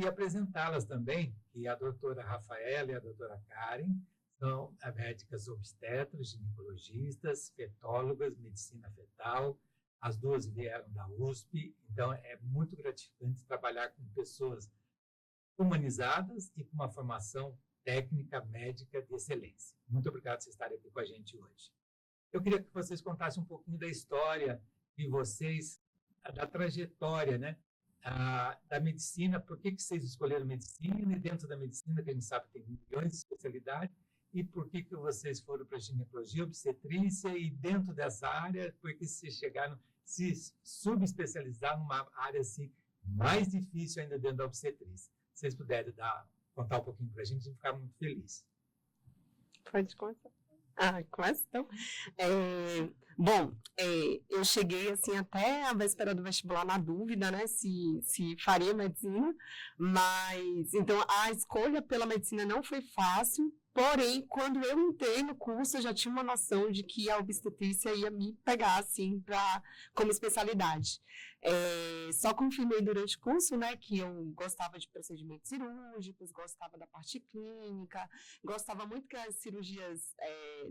queria apresentá-las também, que a doutora Rafaela e a doutora Karen são médicas obstetras, ginecologistas, fetólogas, medicina fetal. As duas vieram da USP, então é muito gratificante trabalhar com pessoas humanizadas e com uma formação técnica médica de excelência. Muito obrigado por vocês estarem aqui com a gente hoje. Eu queria que vocês contassem um pouquinho da história de vocês, da trajetória, né? Da medicina, por que vocês escolheram medicina, e dentro da medicina, que a gente sabe que tem milhões de especialidades, e por que vocês foram para ginecologia, obstetrícia, e dentro dessa área, por que vocês chegaram a se subespecializar numa área assim, mais difícil ainda dentro da obstetrícia. Se vocês puderem contar um pouquinho para a gente ficar muito feliz. Pode começar. Começa então. Eu cheguei assim até a véspera do vestibular na dúvida, né, se faria medicina, mas então a escolha pela medicina não foi fácil. Porém, quando eu entrei no curso, eu já tinha uma noção de que a obstetrícia ia me pegar, assim, como especialidade. Só confirmei durante o curso, né, que eu gostava de procedimentos cirúrgicos, gostava da parte clínica, gostava muito que as cirurgias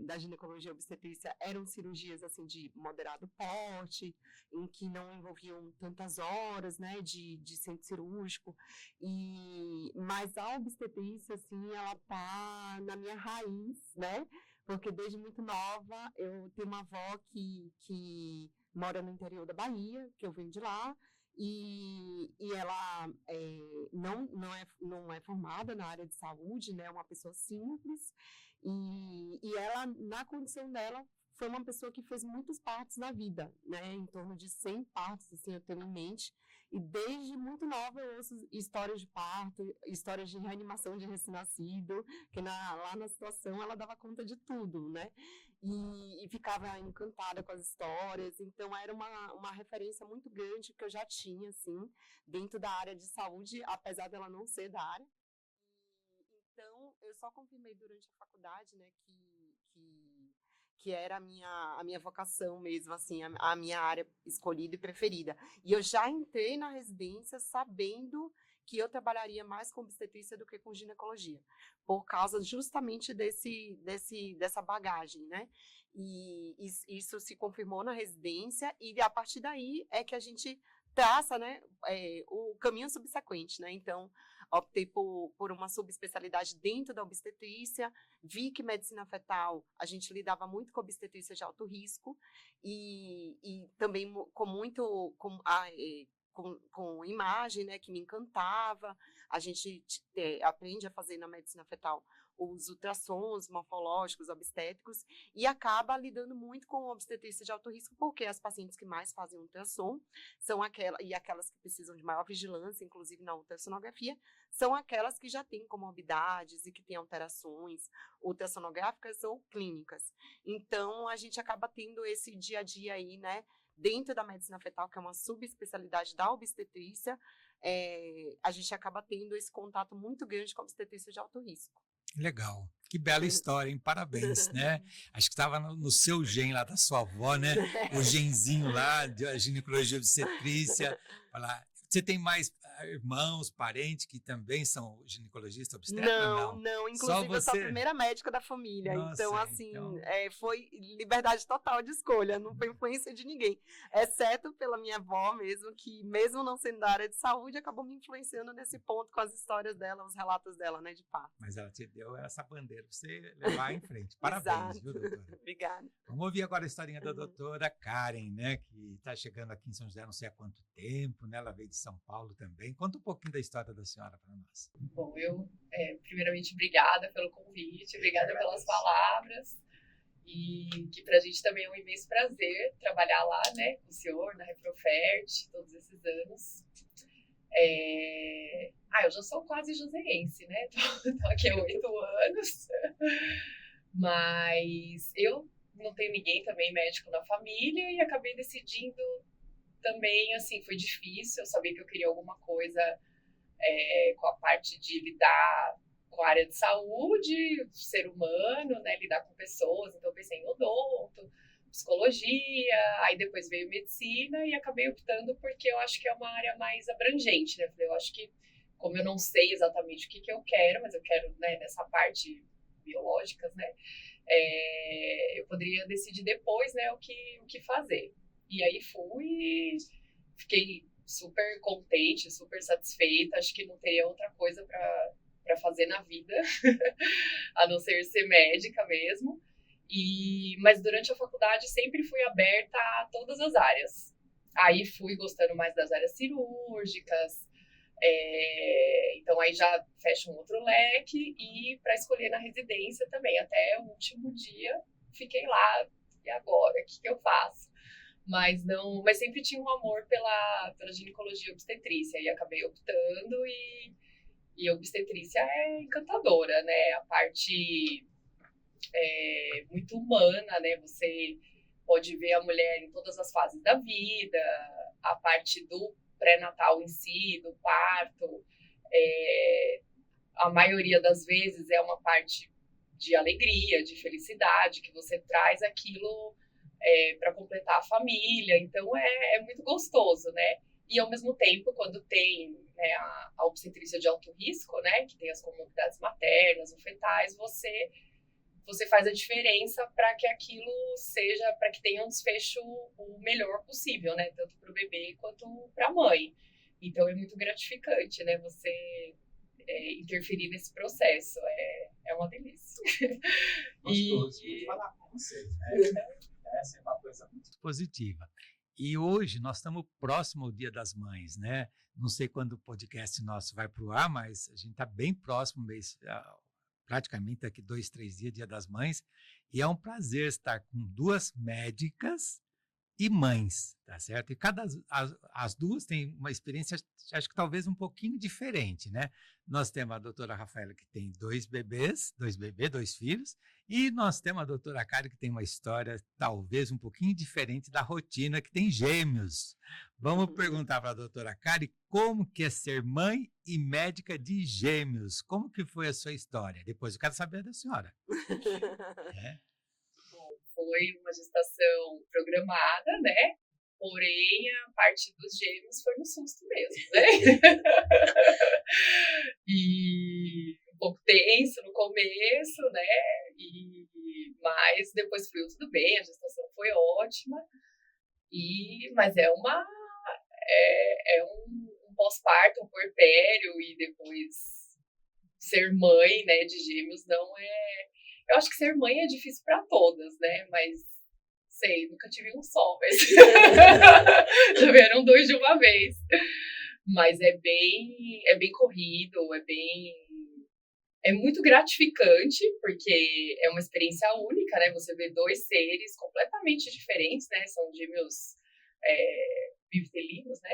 da ginecologia e obstetrícia eram cirurgias, assim, de moderado porte, em que não envolviam tantas horas, né, de centro cirúrgico. Mas a obstetrícia, assim, ela tá na minha raiz, né? Porque desde muito nova eu tenho uma avó que mora no interior da Bahia, que eu venho de lá, e ela não é formada na área de saúde, né? É uma pessoa simples, e ela, na condição dela, foi uma pessoa que fez muitos partos na vida, né? Em torno de 100 partos, assim, eu tenho em mente. E desde muito nova eu ouço histórias de parto, histórias de reanimação de recém-nascido, que lá na situação ela dava conta de tudo, né? E ficava encantada com as histórias. Então era uma referência muito grande que eu já tinha, assim, dentro da área de saúde, apesar dela não ser da área. Então eu só confirmei durante a faculdade, né, que era a minha vocação mesmo, assim, a minha área escolhida e preferida. E eu já entrei na residência sabendo que eu trabalharia mais com obstetrícia do que com ginecologia, por causa justamente dessa bagagem, né? E isso se confirmou na residência, e a partir daí é que a gente traça, né, o caminho subsequente, né? Então, optei por uma subespecialidade dentro da obstetrícia, vi que medicina fetal, a gente lidava muito com obstetrícia de alto risco, e também com imagem, né, que me encantava. A gente aprende a fazer na medicina fetal os ultrassons morfológicos, obstétricos, e acaba lidando muito com obstetrícia de alto risco, porque as pacientes que mais fazem ultrassom são aquelas que precisam de maior vigilância, inclusive na ultrassonografia, são aquelas que já têm comorbidades e que têm alterações ultrassonográficas ou clínicas. Então, a gente acaba tendo esse dia a dia aí, né, dentro da medicina fetal, que é uma subespecialidade da obstetrícia, a gente acaba tendo esse contato muito grande com a obstetrícia de alto risco. Legal. Que bela história, hein? Parabéns, né? Acho que estava no seu gen lá da sua avó, né? O genzinho lá, de ginecologia obstetrícia. Você tem mais irmãos, parentes que também são ginecologistas obstetras? Não. Inclusive, eu sou a primeira médica da família. Nossa, então, assim, foi liberdade total de escolha, não foi influência de ninguém. Exceto pela minha avó mesmo, que mesmo não sendo da área de saúde, acabou me influenciando nesse ponto com as histórias dela, os relatos dela, né, de parto. Mas ela te deu essa bandeira para você levar em frente. Parabéns, viu, doutora? Obrigada. Vamos ouvir agora a historinha da doutora Karen, né, que está chegando aqui em São José não sei há quanto tempo, né? Ela veio de São Paulo também. Conta um pouquinho da história da senhora para nós. Bom, eu, primeiramente, obrigada pelo convite, obrigada pelas palavras, e que para a gente também é um imenso prazer trabalhar lá, né, com o senhor, na Reprofert, todos esses anos. Eu já sou quase joseense, né, tô aqui há 8 anos, mas eu não tenho ninguém também médico na família, e acabei decidindo também, assim, foi difícil, eu sabia que eu queria alguma coisa com a parte de lidar com a área de saúde, ser humano, né, lidar com pessoas, então eu pensei em odonto, psicologia, aí depois veio medicina, e acabei optando porque eu acho que é uma área mais abrangente, né, eu acho que como eu não sei exatamente o que eu quero, mas eu quero, né, nessa parte biológicas, né, eu poderia decidir depois, né, o que fazer. E aí fui, fiquei super contente, super satisfeita, acho que não teria outra coisa para fazer na vida, a não ser médica mesmo. Mas durante a faculdade sempre fui aberta a todas as áreas. Aí fui gostando mais das áreas cirúrgicas, então aí já fecha um outro leque, e para escolher na residência também, até o último dia fiquei lá, e agora, o que eu faço? Mas sempre tinha um amor pela ginecologia e obstetrícia, e acabei optando, e a obstetrícia é encantadora, né? A parte muito humana, né? Você pode ver a mulher em todas as fases da vida, a parte do pré-natal em si, do parto, a maioria das vezes é uma parte de alegria, de felicidade, que você traz aquilo para completar a família, então é muito gostoso, né? E ao mesmo tempo, quando tem, né, a obstetrícia de alto risco, né, que tem as comorbidades maternas ou fetais, você faz a diferença para que aquilo seja, para que tenha um desfecho o melhor possível, né? Tanto para o bebê quanto para a mãe. Então é muito gratificante, né? Você interferir nesse processo. É uma delícia. Gostoso. Vou falar com vocês. Essa é uma coisa muito positiva. E hoje nós estamos próximo ao Dia das Mães, né? Não sei quando o podcast nosso vai para o ar, mas a gente está bem próximo, mês, praticamente daqui 2, 3 dias, Dia das Mães, e é um prazer estar com 2 médicas e mães, tá certo? E as duas têm uma experiência, acho que talvez um pouquinho diferente, né? Nós temos a doutora Rafaela, que tem 2 bebês, 2 filhos, e nós temos a doutora Kari, que tem uma história talvez um pouquinho diferente da rotina, que tem gêmeos. Vamos perguntar para a doutora Kari como que é ser mãe e médica de gêmeos. Como que foi a sua história? Depois eu quero saber da senhora. Foi uma gestação programada, né? Porém, a parte dos gêmeos foi no susto mesmo, né? E um pouco tenso no começo, né? Mas depois fluiu tudo bem, a gestação foi ótima. Mas é um pós-parto, um puerpério, e depois ser mãe, né, de gêmeos não é... Eu acho que ser mãe é difícil para todas, né? Mas, sei, nunca tive um só, mas já vieram 2 de uma vez. Mas é bem corrido, é muito gratificante, porque é uma experiência única, né? Você vê 2 seres completamente diferentes, né? São gêmeos bivitelinos, né?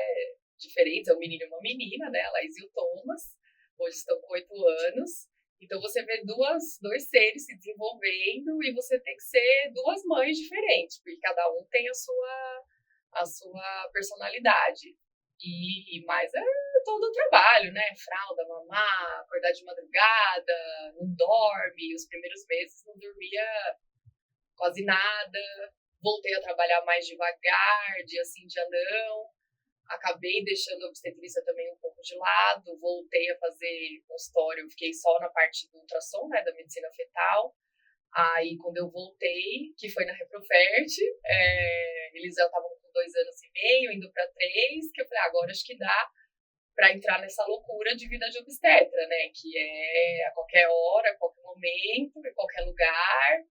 Diferentes, é um menino e uma menina, né? A Laís e o Thomas, hoje estão com 8 anos. Então, você vê 2 seres se desenvolvendo, e você tem que ser 2 mães diferentes, porque cada um tem a sua personalidade. Mas é todo o trabalho, né? Fralda, mamar, acordar de madrugada, não dorme. Os primeiros meses não dormia quase nada. Voltei a trabalhar mais devagar, dia sim, dia não. Acabei deixando a obstetrícia também um pouco de lado, voltei a fazer consultório, fiquei só na parte do ultrassom, né, da medicina fetal. Aí, quando eu voltei, que foi na Reprofert, eles já estavam com 2 anos e meio, indo para 3, que eu falei, agora acho que dá para entrar nessa loucura de vida de obstetra, né, que é a qualquer hora, a qualquer momento, em qualquer lugar,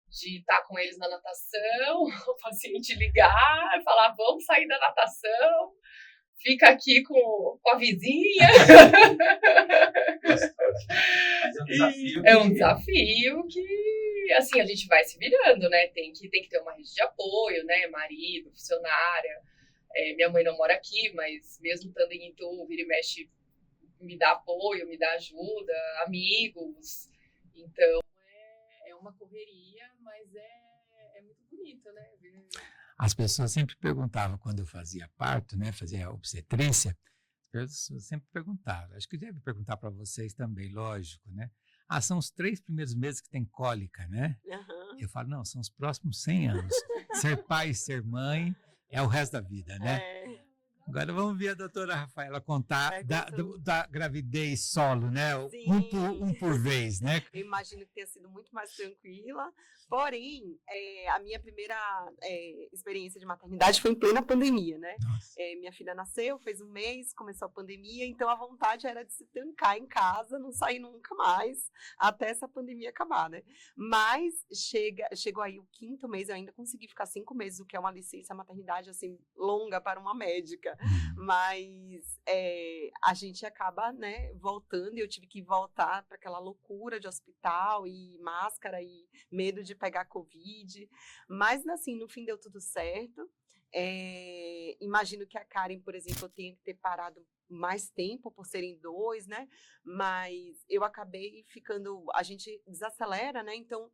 de estar com eles na natação, o paciente ligar, falar, vamos sair da natação, fica aqui com a vizinha. É um desafio que, assim, a gente vai se virando, né? Tem que ter uma rede de apoio, né? Marido, funcionária. Minha mãe não mora aqui, mas mesmo estando em Itu, vira e mexe, me dá apoio, me dá ajuda, amigos. Então, é uma correria, mas é muito bonito, né? As pessoas sempre perguntavam quando eu fazia parto, né, fazia obstetrícia, as pessoas sempre perguntavam, acho que deve perguntar para vocês também, lógico, né? São os 3 primeiros meses que tem cólica, né? Uhum. Eu falo, não, são os próximos 100 anos. Ser pai e ser mãe é o resto da vida, né? Agora vamos ver a doutora Rafaela contar da gravidez solo, né? Sim. Um por vez, né? Eu imagino que tenha sido muito mais tranquila, porém, a minha primeira experiência de maternidade foi em plena pandemia, né? Minha filha nasceu, fez 1 mês, começou a pandemia, então a vontade era de se trancar em casa, não sair nunca mais, até essa pandemia acabar, né? Mas chegou aí o 5º mês, eu ainda consegui ficar 5 meses, o que é uma licença maternidade, assim, longa para uma médica, mas a gente acaba, né, voltando, e eu tive que voltar para aquela loucura de hospital e máscara e medo de pegar Covid, mas assim, no fim deu tudo certo. Imagino que a Karen, por exemplo, eu tenha que ter parado mais tempo por serem 2, né? Mas eu acabei ficando, a gente desacelera, né? Então,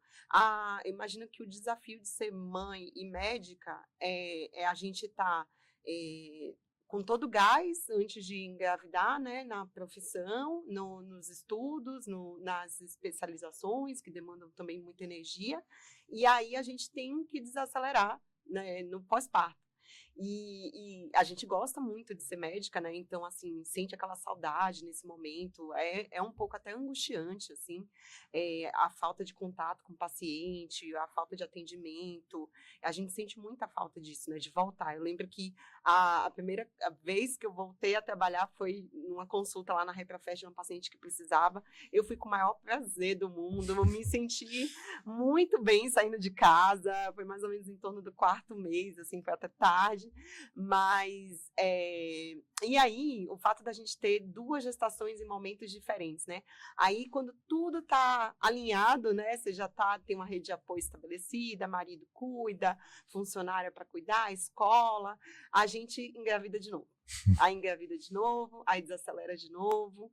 imagino que o desafio de ser mãe e médica é a gente estar com todo o gás antes de engravidar, né, na profissão, nos estudos, nas especializações, que demandam também muita energia, e aí a gente tem que desacelerar, né, no pós-parto. E a gente gosta muito de ser médica, né? Então, assim, sente aquela saudade nesse momento. É um pouco até angustiante, assim, a falta de contato com o paciente, a falta de atendimento. A gente sente muita falta disso, né? De voltar. Eu lembro que a primeira vez que eu voltei a trabalhar foi numa consulta lá na Reprafest de uma paciente que precisava. Eu fui com o maior prazer do mundo. Eu me senti muito bem saindo de casa. Foi mais ou menos em torno do 4º mês, assim, foi até tarde. Mas, e aí, o fato da gente ter 2 gestações em momentos diferentes, né? Aí, quando tudo tá alinhado, né? Você já tem uma rede de apoio estabelecida, marido cuida, funcionária para cuidar, escola, a gente engravida de novo. Aí engravida de novo, aí desacelera de novo.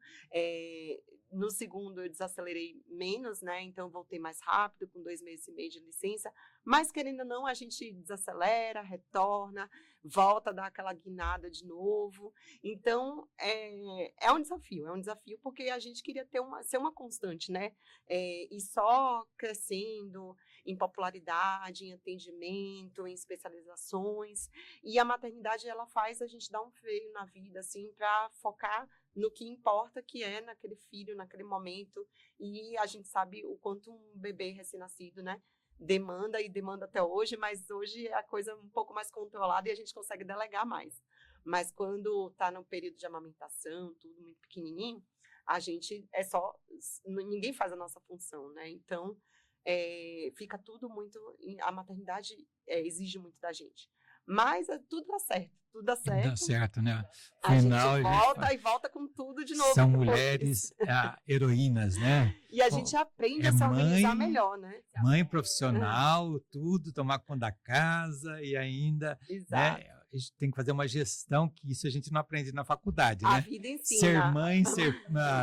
No segundo eu desacelerei menos, né? Então voltei mais rápido, com 2 meses e meio de licença. Mas querendo ou não, a gente desacelera, retorna, volta a dar aquela guinada de novo. Então é um desafio porque a gente queria ser uma constante, né? E só crescendo em popularidade, em atendimento, em especializações. E a maternidade, ela faz a gente dar um freio na vida, assim, para focar no que importa, que é naquele filho, naquele momento. E a gente sabe o quanto um bebê recém-nascido, né, demanda até hoje, mas hoje é a coisa um pouco mais controlada e a gente consegue delegar mais. Mas quando está no período de amamentação, tudo muito pequenininho, a gente ninguém faz a nossa função, né? Então, fica tudo muito, a maternidade exige muito da gente. Mas tudo dá certo. Dá certo, né? Final, a gente volta com tudo de novo. São mulheres heroínas, né? E a gente aprende a se organizar melhor, né? Mãe profissional, tudo, tomar conta da casa e ainda, né, a gente tem que fazer uma gestão, que isso a gente não aprende na faculdade, né? A vida ensina. Ser mãe,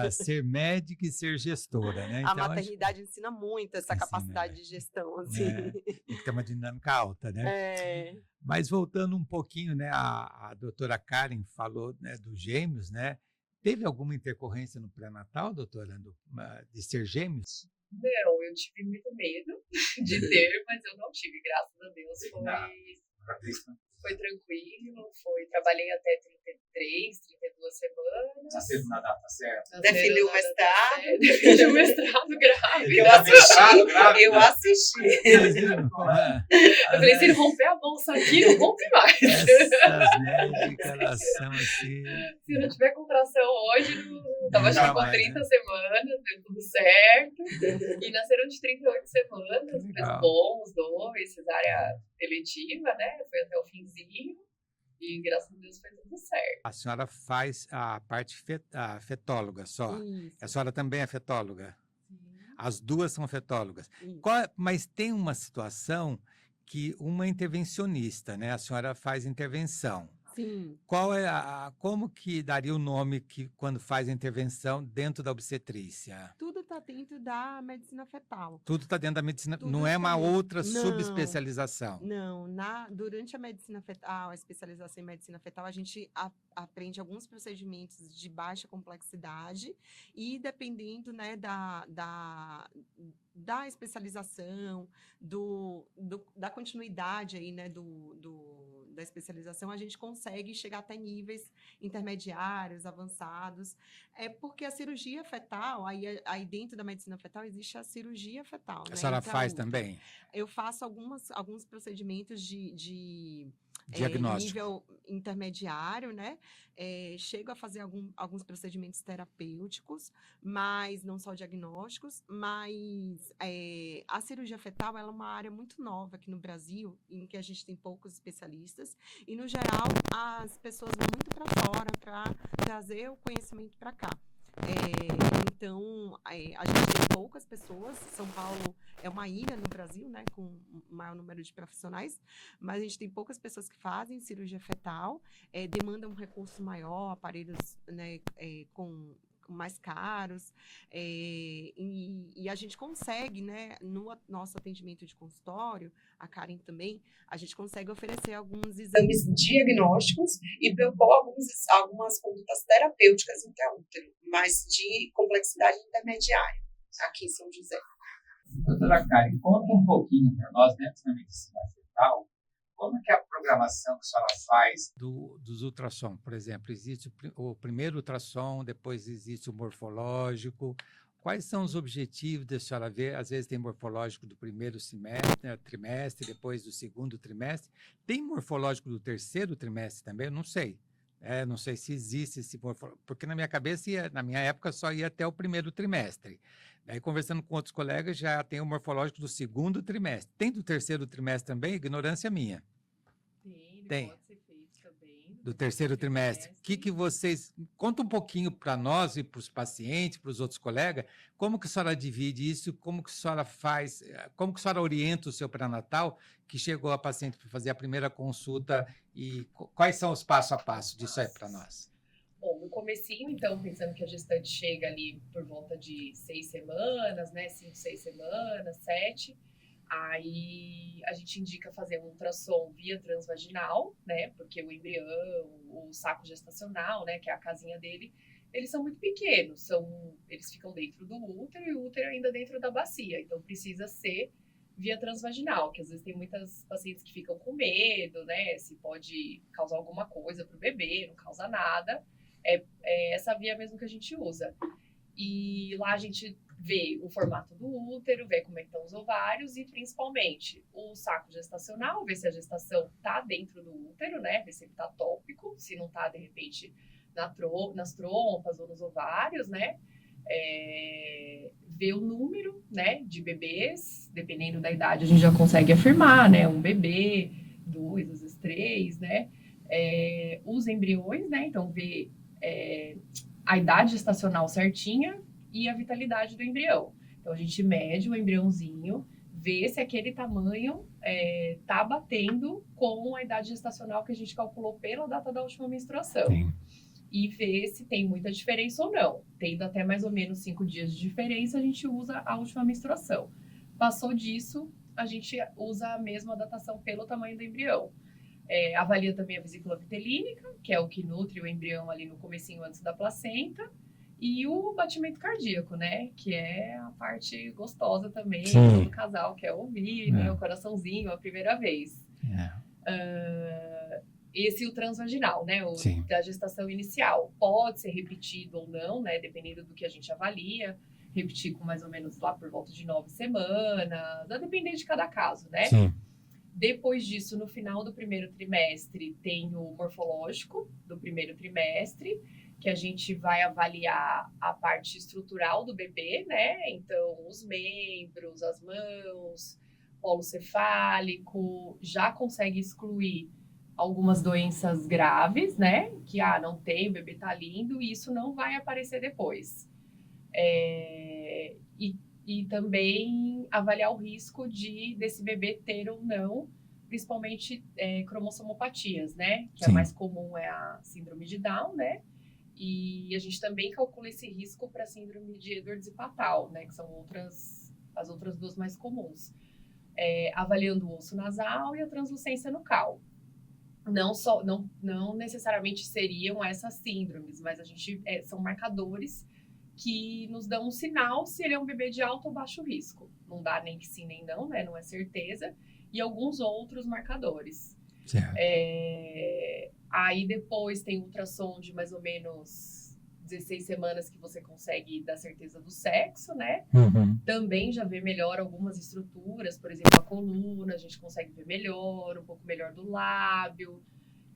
ser médica e ser gestora, né? Então, a maternidade ensina muito essa capacidade de gestão, assim. Tem que ter uma dinâmica alta, né? Mas voltando um pouquinho, né, a doutora Karen falou, né, dos gêmeos, né? Teve alguma intercorrência no pré-natal, doutora, de ser gêmeos? Não, eu tive muito medo de ter, mas eu não tive, graças a Deus. Foi tranquilo, trabalhei até 33, 32 semanas. Nasceu na data certa. Defendeu o mestrado. Defendeu o mestrado grave. Eu assisti. Eu falei, se ele romper a bolsa aqui, não rompe mais. Essas médicas, elas são assim... Se não tiver contração hoje, eu tava acho que com 30 semanas, deu tudo certo. E nasceram de 38 semanas, mas bom os 2, cesárea eletiva, né? Foi até o finzinho. E graças a Deus foi tudo certo. A senhora faz a parte fetóloga só. Isso. A senhora também é fetóloga? Sim. As 2 são fetólogas. Mas tem uma situação que uma intervencionista, né? A senhora faz intervenção. Sim. Como que daria o nome quando faz a intervenção dentro da obstetrícia? Tudo está dentro da medicina fetal. Tudo está dentro da medicina, não é uma outra subespecialização? Não, durante a medicina fetal, a especialização em medicina fetal, a gente aprende alguns procedimentos de baixa complexidade e dependendo, né, da especialização, da continuidade aí, né, da especialização, a gente consegue chegar até níveis intermediários, avançados, porque a cirurgia fetal, aí dentro da medicina fetal existe a cirurgia fetal, A né? senhora faz também? Eu faço alguns procedimentos de Diagnóstico. nível intermediário, né? Chego a fazer alguns procedimentos terapêuticos, mas não só diagnósticos, mas a cirurgia fetal ela é uma área muito nova aqui no Brasil, em que a gente tem poucos especialistas, e, no geral, as pessoas vão muito para fora para trazer o conhecimento para cá. Então, a gente tem poucas pessoas. São Paulo é uma ilha no Brasil, né, com um maior número de profissionais, mas a gente tem poucas pessoas que fazem cirurgia fetal, demanda um recurso maior, aparelhos, né, com mais caros, e a gente consegue, né, no nosso atendimento de consultório, a Karen também, a gente consegue oferecer alguns exames diagnósticos e propor algumas condutas terapêuticas intraútero, mas de complexidade intermediária, aqui em São José. Doutora Karen, conta um pouquinho para nós, dentro da medicina fetal, como é que é a programação que a senhora faz dos ultrassom? Por exemplo, existe o primeiro ultrassom, depois existe o morfológico. Quais são os objetivos da senhora ver? Às vezes tem morfológico do primeiro trimestre, depois do segundo trimestre. Tem morfológico do terceiro trimestre também? Eu não sei. Não sei se existe esse morfológico, porque na minha cabeça, na minha época, só ia até o primeiro trimestre. Daí, conversando com outros colegas, já tem o morfológico do segundo trimestre. Tem do terceiro trimestre também? Ignorância minha. Tem. Pode ser feito também. Do terceiro trimestre. O que vocês... Conta um pouquinho para nós e para os pacientes, para os outros colegas, como que a senhora divide isso, como que a senhora faz, como que a senhora orienta o seu pré-natal, que chegou a paciente para fazer a primeira consulta, e quais são os passo a passo disso aí para nós? Bom, no comecinho, então, pensando que a gestante chega ali por volta de 6 semanas, né, 5, 6 semanas, 7... Aí a gente indica fazer um ultrassom via transvaginal, né? Porque o embrião, o saco gestacional, né? Que é a casinha dele, eles são muito pequenos. Eles ficam dentro do útero e o útero ainda dentro da bacia. Então precisa ser via transvaginal, que às vezes tem muitas pacientes que ficam com medo, né? Se pode causar alguma coisa para o bebê, não causa nada. É essa via mesmo que a gente usa. E lá a gente vê o formato do útero, vê como é que estão os ovários e, principalmente, o saco gestacional, ver se a gestação está dentro do útero, né? Ver se ele está tópico, se não está, de repente, nas trompas ou nos ovários, né? Ver o número, né, de bebês, dependendo da idade, a gente já consegue afirmar, né? Um bebê, 2, às vezes 3, né? Os embriões, né? Então, ver a idade gestacional certinha e a vitalidade do embrião. Então, a gente mede o embriãozinho, vê se aquele tamanho está batendo com a idade gestacional que a gente calculou pela data da última menstruação. Sim. E vê se tem muita diferença ou não. Tendo até mais ou menos 5 dias de diferença, a gente usa a última menstruação. Passou disso, a gente usa a mesma datação pelo tamanho do embrião. Avalia também a vesícula vitelínica, que é o que nutre o embrião ali no comecinho antes da placenta. E o batimento cardíaco, né? Que é a parte gostosa também, do casal quer ouvir, né? O coraçãozinho a primeira vez. Esse o transvaginal, né? O da gestação inicial. Pode ser repetido ou não, né? Dependendo do que a gente avalia. Repetir com mais ou menos lá por volta de 9 semanas. Vai depender de cada caso, né? Sim. Depois disso, no final do primeiro trimestre, tem o morfológico do primeiro trimestre, que a gente vai avaliar a parte estrutural do bebê, né? Então, os membros, as mãos, polo cefálico, já consegue excluir algumas doenças graves, né? Que, não tem, o bebê tá lindo, e isso não vai aparecer depois. E também avaliar o risco desse bebê ter ou não, principalmente cromossomopatias, né? Que a mais comum é a síndrome de Down, né? E a gente também calcula esse risco para a síndrome de Edwards-Hepattal, né? Que são as outras duas mais comuns. Avaliando o osso nasal e a translucência nucal. Não necessariamente seriam essas síndromes, mas a gente são marcadores que nos dão um sinal se ele é um bebê de alto ou baixo risco. Não dá nem que sim nem não, né? Não é certeza. E alguns outros marcadores. Certo. Aí depois tem ultrassom de mais ou menos 16 semanas que você consegue dar certeza do sexo, né? Uhum. Também já vê melhor algumas estruturas, por exemplo, a coluna, a gente consegue ver melhor, um pouco melhor do lábio,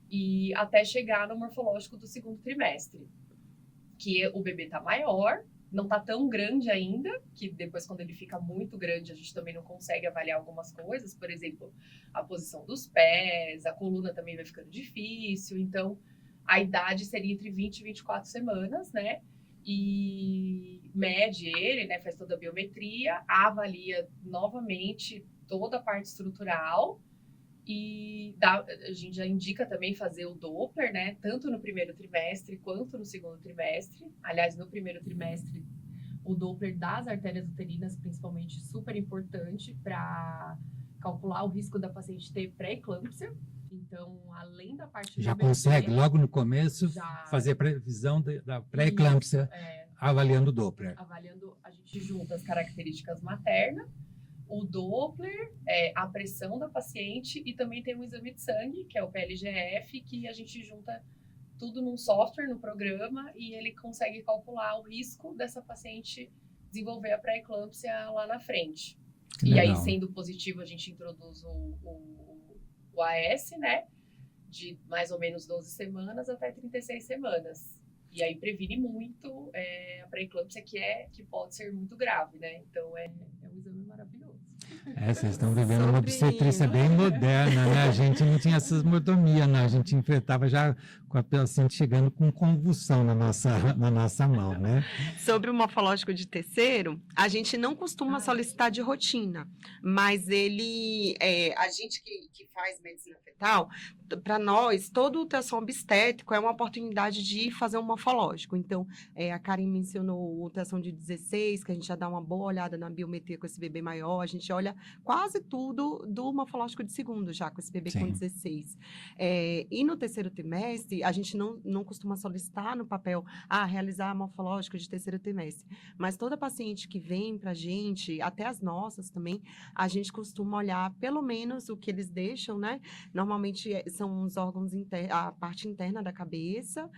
e até chegar no morfológico do segundo trimestre, que o bebê tá maior, não tá tão grande ainda, que depois quando ele fica muito grande a gente também não consegue avaliar algumas coisas, por exemplo, a posição dos pés, a coluna também vai ficando difícil, então a idade seria entre 20 e 24 semanas, né? E mede ele, né? Faz toda a biometria, avalia novamente toda a parte estrutural e a gente já indica também fazer o Doppler, né? Tanto no primeiro trimestre quanto no segundo trimestre. Aliás, no primeiro trimestre, o Doppler das artérias uterinas, principalmente, super importante para calcular o risco da paciente ter pré-eclâmpsia. Então, além da parte Já do bebê, consegue, logo no começo, já fazer previsão da pré-eclâmpsia, avaliando o Doppler. Avaliando, a gente junta as características maternas, o Doppler, a pressão da paciente e também tem um exame de sangue, que é o PLGF, que a gente junta tudo num software, no programa, e ele consegue calcular o risco dessa paciente desenvolver a pré-eclâmpsia lá na frente. Que e legal. aí, sendo positivo, a gente introduz o AS, né? De mais ou menos 12 semanas até 36 semanas. E aí previne muito a pré-eclâmpsia, que pode ser muito grave, né? Então, é um exame maravilhoso. Vocês estão vivendo uma obstetrícia bem moderna, né? A gente não tinha essas mordomias, não. A gente enfrentava já com a paciente chegando com convulsão na nossa mão, né? Sobre o morfológico de terceiro, a gente não costuma solicitar de rotina, mas a gente que faz medicina fetal, para nós, todo ultrassom obstétrico é uma oportunidade de fazer um morfológico. Então, a Karen mencionou o ultrassom de 16, que a gente já dá uma boa olhada na biometria com esse bebê maior, a gente olha quase tudo do morfológico de segundo já, com esse bebê com 16. E no terceiro trimestre, a gente não costuma solicitar no papel, realizar morfológico de terceiro trimestre. Mas toda paciente que vem pra gente, até as nossas também, a gente costuma olhar pelo menos o que eles deixam, né? Normalmente são os órgãos a parte interna da cabeça,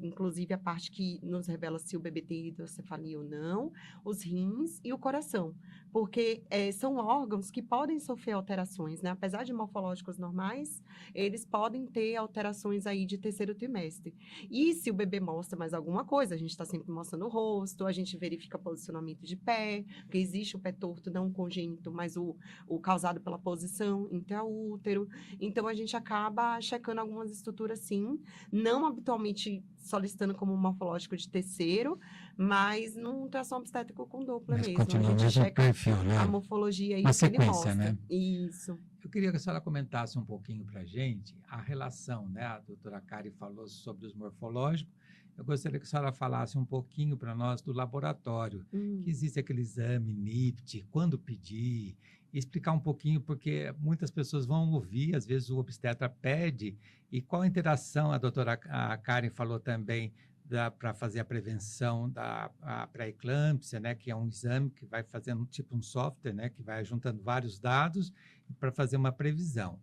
inclusive a parte que nos revela se o bebê tem hidrocefalia ou não, os rins e o coração. Porque são órgãos que podem sofrer alterações, né? Apesar de morfológicos normais, eles podem ter alterações aí de terceiro trimestre. E se o bebê mostra mais alguma coisa, a gente está sempre mostrando o rosto, a gente verifica posicionamento de pé, porque existe o pé torto não congênito, mas o causado pela posição intraútero. Então, a gente acaba checando algumas estruturas, sim, não habitualmente solicitando como morfológico de terceiro, mas num ultrassom obstétrico com Doppler mesmo. Continua a gente checa perfil, né? a morfologia aí uma que ele sequência, mostra. Né? Isso. Eu queria que a senhora comentasse um pouquinho para a gente a relação, né? A doutora Karen falou sobre os morfológicos. Eu gostaria que a senhora falasse um pouquinho para nós do laboratório, que existe aquele exame NIPT, quando pedir, e explicar um pouquinho, porque muitas pessoas vão ouvir, às vezes o obstetra pede, e qual a interação, a Karen falou também, para fazer a prevenção da pré-eclâmpsia, né, que é um exame que vai fazendo tipo um software, né, que vai juntando vários dados para fazer uma previsão.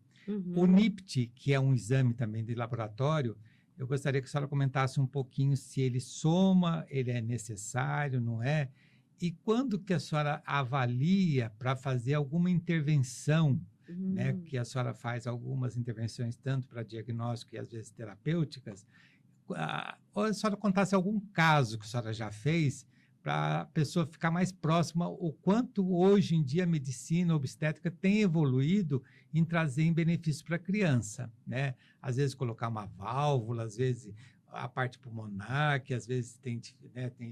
O NIPT, que é um exame também de laboratório, eu gostaria que a senhora comentasse um pouquinho se ele soma, ele é necessário, não é? E quando que a senhora avalia para fazer alguma intervenção, né, que a senhora faz algumas intervenções tanto para diagnóstico e às vezes terapêuticas, ou a senhora contasse algum caso que a senhora já fez para a pessoa ficar mais próxima o quanto hoje em dia a medicina obstétrica tem evoluído em trazer em benefício para a criança, né? Às vezes colocar uma válvula, às vezes a parte pulmonar, que às vezes tem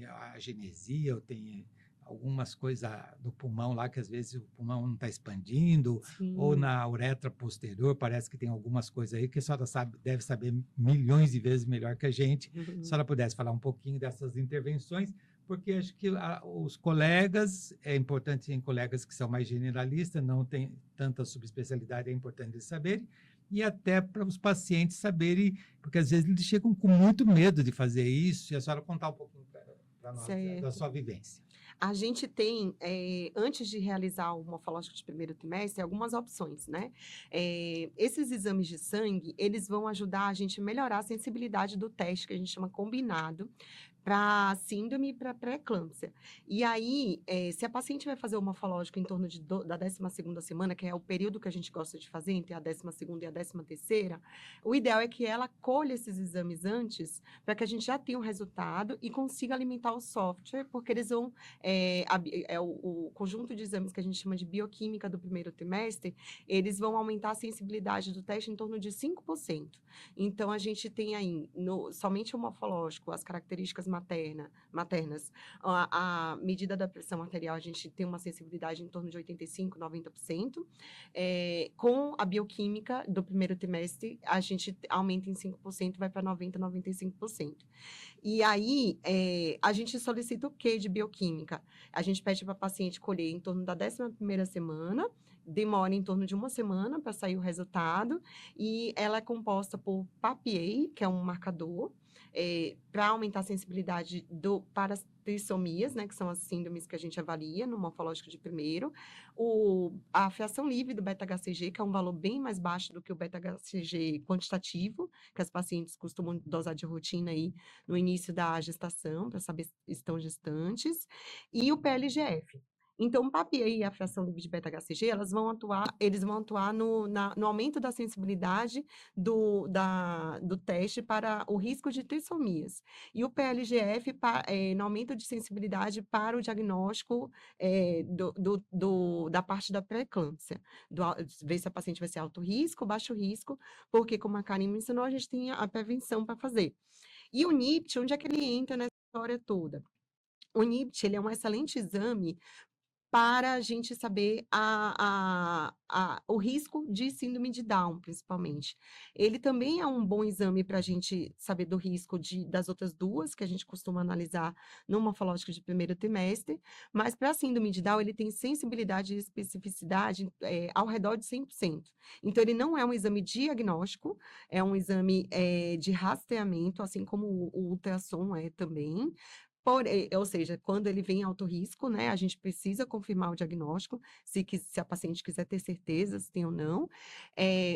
a genesia, ou tem algumas coisas do pulmão lá, que às vezes o pulmão não está expandindo, Sim. Ou na uretra posterior, parece que tem algumas coisas aí que a senhora deve saber milhões de vezes melhor que a gente. Se a senhora pudesse falar um pouquinho dessas intervenções, porque acho que os colegas, é importante em colegas que são mais generalistas, não tem tanta subespecialidade, é importante eles saberem, e até para os pacientes saberem, porque às vezes eles chegam com muito medo de fazer isso, e a senhora contar um pouquinho para nós da sua vivência. A gente tem, antes de realizar o morfológico de primeiro trimestre, algumas opções, né? Esses exames de sangue, eles vão ajudar a gente a melhorar a sensibilidade do teste, que a gente chama combinado, para síndrome e para pré-eclâmpsia. E aí, se a paciente vai fazer o morfológico em torno da 12ª semana, que é o período que a gente gosta de fazer, entre a 12ª e a 13ª, o ideal é que ela colha esses exames antes, para que a gente já tenha o resultado e consiga alimentar o software, porque eles vão, o conjunto de exames que a gente chama de bioquímica do primeiro trimestre, eles vão aumentar a sensibilidade do teste em torno de 5%. Então, a gente tem aí, somente o morfológico, as características maternas, a medida da pressão arterial, a gente tem uma sensibilidade em torno de 85%, 90%. Com a bioquímica do primeiro trimestre, a gente aumenta em 5%, vai para 90%, 95%. E aí, a gente solicita o quê de bioquímica? A gente pede para a paciente colher em torno da 11ª semana, demora em torno de uma semana para sair o resultado, e ela é composta por PAPI, que é um marcador, para aumentar a sensibilidade para as trissomias, né, que são as síndromes que a gente avalia no morfológico de primeiro, a fiação livre do beta-HCG, que é um valor bem mais baixo do que o beta-HCG quantitativo, que as pacientes costumam dosar de rotina aí no início da gestação, para saber se estão gestantes, e o PLGF. Então, o PAPI e a fração livre de beta-HCG, eles vão atuar no aumento da sensibilidade do teste para o risco de trissomias. E o PLGF no aumento de sensibilidade para o diagnóstico da parte da pré-eclâmpsia. Ver se a paciente vai ser alto risco, baixo risco, porque, como a Karen mencionou, a gente tem a prevenção para fazer. E o NIPT, onde é que ele entra nessa história toda? O NIPT, ele é um excelente exame para a gente saber o risco de síndrome de Down, principalmente. Ele também é um bom exame para a gente saber do risco das outras duas, que a gente costuma analisar no morfológico de primeiro trimestre, mas para a síndrome de Down, ele tem sensibilidade e especificidade ao redor de 100%. Então, ele não é um exame diagnóstico, é um exame de rastreamento, assim como o ultrassom é também. Ou seja, quando ele vem em alto risco, né, a gente precisa confirmar o diagnóstico, se a paciente quiser ter certeza se tem ou não,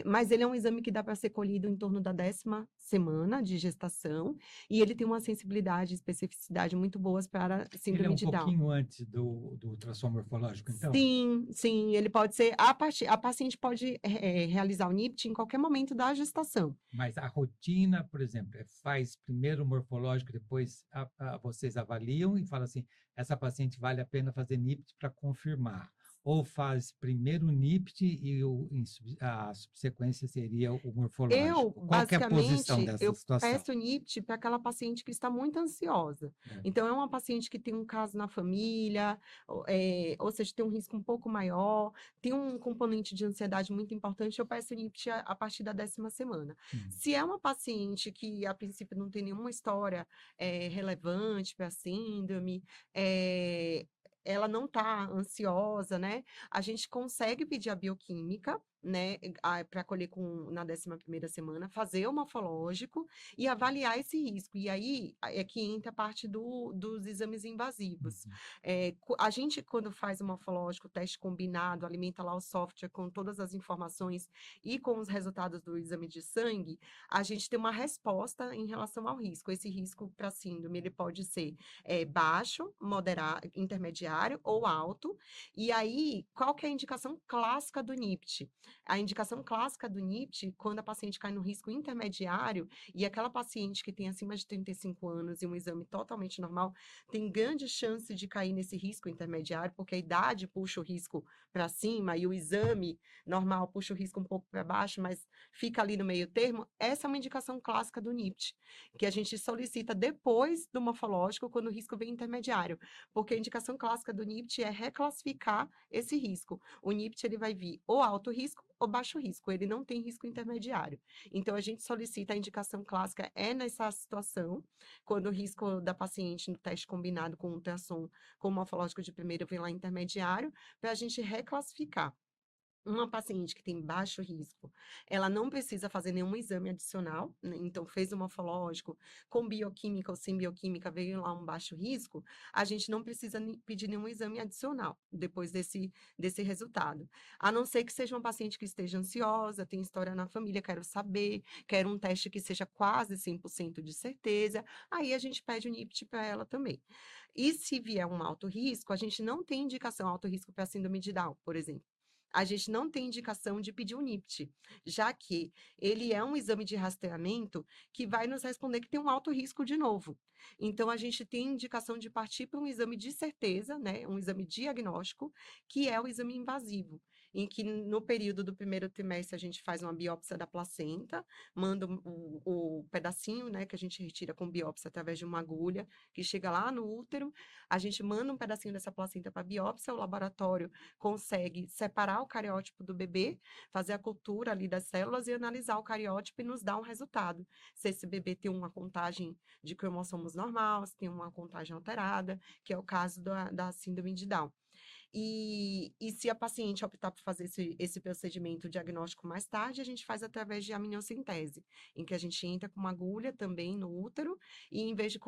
mas ele é um exame que dá para ser colhido em torno da 10ª semana de gestação, e ele tem uma sensibilidade e especificidade muito boas para Ele é síndrome um de Down. pouquinho antes do ultrassom morfológico, então? Sim, ele pode ser, a paciente pode realizar o NIPT em qualquer momento da gestação. Mas a rotina, por exemplo, faz primeiro o morfológico, depois vocês avaliam e falam assim, essa paciente vale a pena fazer NIPT para confirmar. Ou faz primeiro o NIPT e a subsequência seria o morfológico. Qual que é a posição Basicamente, dessa eu situação? peço NIPT para aquela paciente que está muito ansiosa. Então, é uma paciente que tem um caso na família, ou seja, tem um risco um pouco maior, tem um componente de ansiedade muito importante, eu peço NIPT a partir da 10ª semana. Se é uma paciente que, a princípio, não tem nenhuma história relevante para a síndrome, ela não está ansiosa, né? A gente consegue pedir a bioquímica, né, para colher na 11ª semana, fazer o morfológico e avaliar esse risco. E aí é que entra a parte dos exames invasivos. A gente, quando faz o morfológico, o teste combinado, alimenta lá o software com todas as informações e com os resultados do exame de sangue, a gente tem uma resposta em relação ao risco. Esse risco para síndrome, ele pode ser baixo, moderado, intermediário ou alto. E aí, qual que é a indicação clássica do NIPT? A indicação clássica do NIPT, quando a paciente cai no risco intermediário, e aquela paciente que tem acima de 35 anos e um exame totalmente normal, tem grande chance de cair nesse risco intermediário, porque a idade puxa o risco para cima e o exame normal puxa o risco um pouco para baixo, mas fica ali no meio termo. Essa é uma indicação clássica do NIPT, que a gente solicita depois do morfológico, quando o risco vem intermediário, porque a indicação clássica do NIPT é reclassificar esse risco. O NIPT, ele vai vir ou alto risco ou baixo risco, ele não tem risco intermediário. Então, a gente solicita a indicação clássica nessa situação, quando o risco da paciente no teste combinado com ultrassom, com o morfológico de primeiro vem lá intermediário, para a gente reclassificar. uma paciente que tem baixo risco, ela não precisa fazer nenhum exame adicional, né? Então, fez o morfológico, com bioquímica ou sem bioquímica, veio lá um baixo risco, a gente não precisa pedir nenhum exame adicional depois desse resultado. A não ser que seja uma paciente que esteja ansiosa, tem história na família, quero saber, quero um teste que seja quase 100% de certeza, aí a gente pede o NIPT para ela também. E se vier um alto risco, a gente não tem indicação alto risco para síndrome de Down, por exemplo. A gente não tem indicação de pedir o NIPT, já que ele é um exame de rastreamento que vai nos responder que tem um alto risco de novo. Então, a gente tem indicação de partir para um exame de certeza, né, um exame diagnóstico, que é o exame invasivo, em que no período do primeiro trimestre a gente faz uma biópsia da placenta, manda o pedacinho, né, que a gente retira com biópsia através de uma agulha, que chega lá no útero, a gente manda um pedacinho dessa placenta para biópsia, o laboratório consegue separar o cariótipo do bebê, fazer a cultura ali das células e analisar o cariótipo e nos dar um resultado. Se esse bebê tem uma contagem de cromossomos normal, se tem uma contagem alterada, que é o caso da síndrome de Down. E se a paciente optar por fazer esse procedimento diagnóstico mais tarde, a gente faz através de amniocentese, em que a gente entra com uma agulha também no útero e, em vez de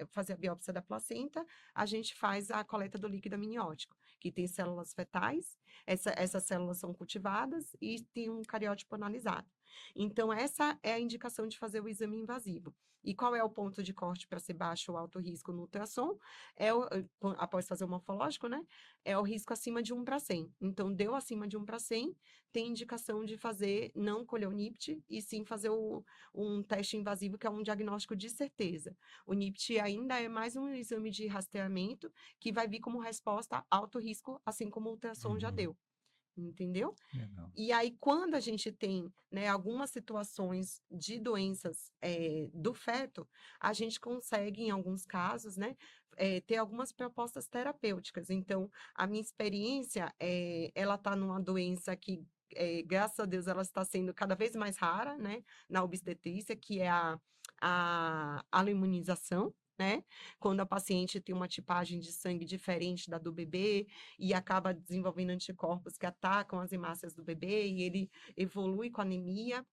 fazer a biópsia da placenta, a gente faz a coleta do líquido amniótico, que tem células fetais, essas células são cultivadas e tem um cariótipo analisado. Então, essa é a indicação de fazer o exame invasivo. E qual é o ponto de corte para ser baixo ou alto risco no ultrassom? Após fazer o morfológico, né? É o risco acima de 1 para 100. Então, deu acima de 1 para 100, tem indicação de fazer, não colher o NIPT, e sim fazer um teste invasivo, que é um diagnóstico de certeza. O NIPT ainda é mais um exame de rastreamento, que vai vir como resposta a alto risco, assim como o ultrassom já deu. Entendeu? Legal. E aí, quando a gente tem, né, algumas situações de doenças do feto, a gente consegue, em alguns casos, né, ter algumas propostas terapêuticas. Então, a minha experiência, ela está numa doença que, graças a Deus, ela está sendo cada vez mais rara, né, na obstetrícia, que é a aloimunização, né? Quando a paciente tem uma tipagem de sangue diferente da do bebê e acaba desenvolvendo anticorpos que atacam as hemácias do bebê e ele evolui com anemia.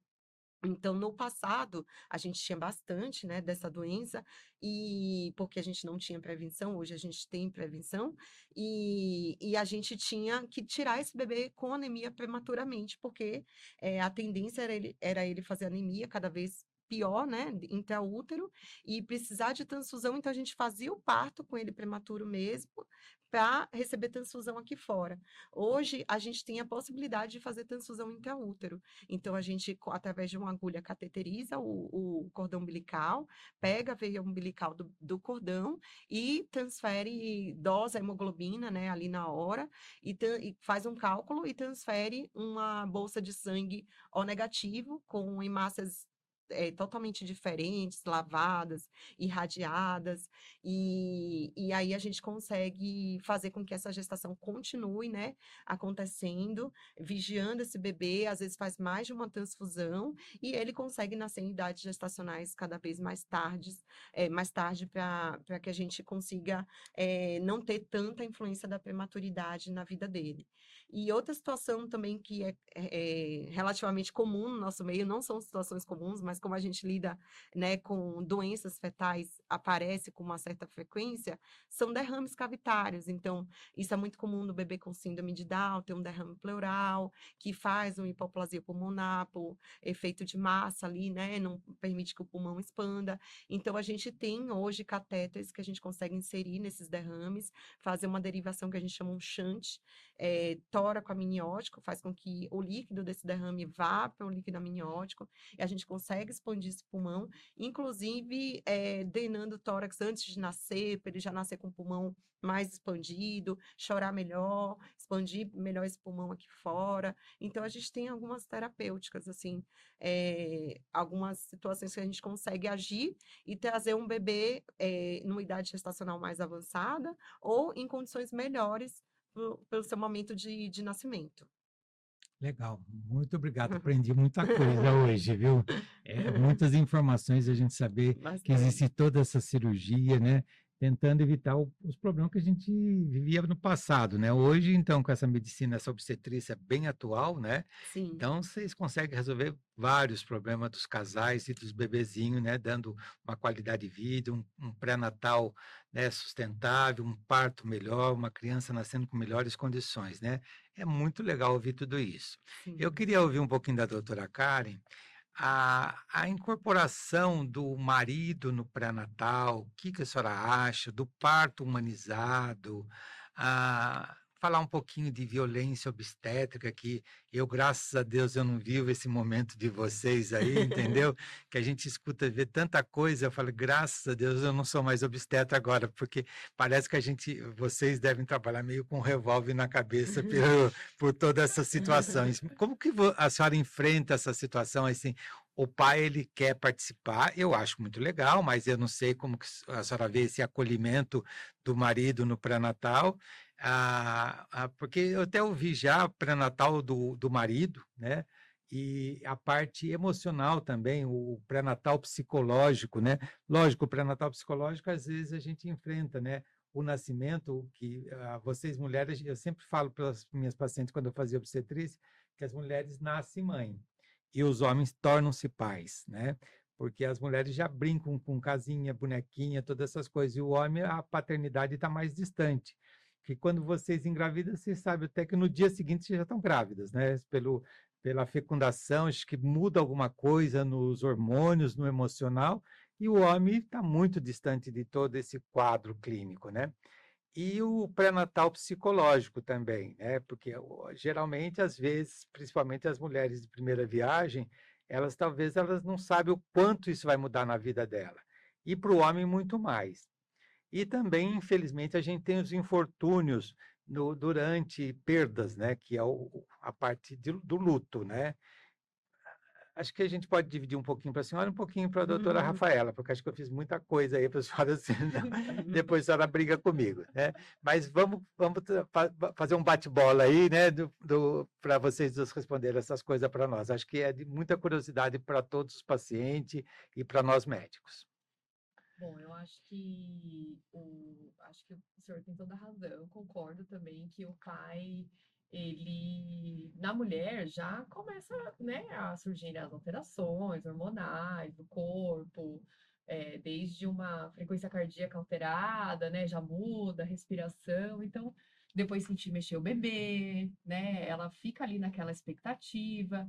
Então, no passado, a gente tinha bastante, né, dessa doença, e porque a gente não tinha prevenção, hoje a gente tem prevenção, e a gente tinha que tirar esse bebê com anemia prematuramente, porque a tendência era ele fazer anemia cada vez pior, né, intraútero, e precisar de transfusão, então a gente fazia o parto com ele prematuro mesmo, para receber transfusão aqui fora. Hoje, a gente tem a possibilidade de fazer transfusão intraútero. Então, a gente, através de uma agulha, cateteriza o cordão umbilical, pega a veia umbilical do cordão e transfere, dosa a hemoglobina, né, ali na hora, e faz um cálculo e transfere uma bolsa de sangue O negativo, com hemácias totalmente diferentes, lavadas, irradiadas, e aí a gente consegue fazer com que essa gestação continue, né, acontecendo, vigiando esse bebê, às vezes faz mais de uma transfusão, e ele consegue nascer em idades gestacionais cada vez mais tarde para que a gente consiga não ter tanta influência da prematuridade na vida dele. E outra situação também que é relativamente comum no nosso meio, não são situações comuns, mas como a gente lida, né, com doenças fetais, aparece com uma certa frequência, são derrames cavitários. Então, isso é muito comum no bebê com síndrome de Down, ter um derrame pleural, que faz uma hipoplasia pulmonar por efeito de massa ali, né, não permite que o pulmão expanda. Então, a gente tem hoje catéteres que a gente consegue inserir nesses derrames, fazer uma derivação que a gente chama um shunt, tóraco amniótico, faz com que o líquido desse derrame vá para o líquido amniótico, e a gente consegue expandir esse pulmão, inclusive drenando o tórax antes de nascer, para ele já nascer com o pulmão mais expandido, chorar melhor, expandir melhor esse pulmão aqui fora. Então, a gente tem algumas terapêuticas, assim, algumas situações que a gente consegue agir e trazer um bebê numa idade gestacional mais avançada ou em condições melhores pelo seu momento de nascimento. Legal, muito obrigado. Aprendi muita coisa hoje, viu? Muitas informações a gente saber que Bastante. existe toda essa cirurgia, né? tentando evitar os problemas que a gente vivia no passado, né? Hoje, então, com essa medicina, essa obstetrícia bem atual, né? Sim. Então, vocês conseguem resolver vários problemas dos casais e dos bebezinhos, né? Dando uma qualidade de vida, um pré-natal, né, sustentável, um parto melhor, uma criança nascendo com melhores condições, né? É muito legal ouvir tudo isso. Eu Sim. queria ouvir um pouquinho da doutora Karen, a incorporação do marido no pré-natal, o que que a senhora acha do parto humanizado? Falar um pouquinho de violência obstétrica, que eu, graças a Deus, eu não vivo esse momento de vocês aí, entendeu? Que a gente escuta, vê tanta coisa, eu falo, graças a Deus, eu não sou mais obstetra agora, porque parece que vocês devem trabalhar meio com um revólver na cabeça por toda essa situação. Como que a senhora enfrenta essa situação, assim, o pai, ele quer participar, eu acho muito legal, mas eu não sei como que a senhora vê esse acolhimento do marido no pré-natal, porque eu até ouvi já pré-natal do marido, né? E a parte emocional também, o pré-natal psicológico, né? Lógico, o pré-natal psicológico, às vezes, a gente enfrenta, né? O nascimento, que vocês mulheres, eu sempre falo para as minhas pacientes, quando eu fazia obstetrícia, que as mulheres nascem mãe e os homens tornam-se pais, né? Porque as mulheres já brincam com casinha, bonequinha, todas essas coisas, e o homem, a paternidade está mais distante. Que quando vocês engravidam, vocês sabem até que no dia seguinte vocês já estão grávidas, né? Pela fecundação, acho que muda alguma coisa nos hormônios, no emocional, e o homem está muito distante de todo esse quadro clínico, né? E o pré-natal psicológico também, né? Porque geralmente, às vezes, principalmente as mulheres de primeira viagem, elas não sabem o quanto isso vai mudar na vida dela. E para o homem, muito mais. E também, infelizmente, a gente tem os infortúnios durante perdas, né? Que é a parte do luto, né? Acho que a gente pode dividir um pouquinho para a senhora e um pouquinho para a doutora Uhum. Rafaela, porque acho que eu fiz muita coisa aí para a senhora, senão depois a senhora briga comigo, né? Mas vamos fazer um bate-bola aí, né, para vocês dois responderem essas coisas para nós. Acho que é de muita curiosidade para todos os pacientes e para nós médicos. Bom, eu acho que o senhor tem toda a razão. Eu concordo também que o pai, ele, na mulher, já começa, né, a surgir as alterações hormonais do corpo, desde uma frequência cardíaca alterada, né, já muda a respiração. Então, depois sentir mexer o bebê, né, ela fica ali naquela expectativa.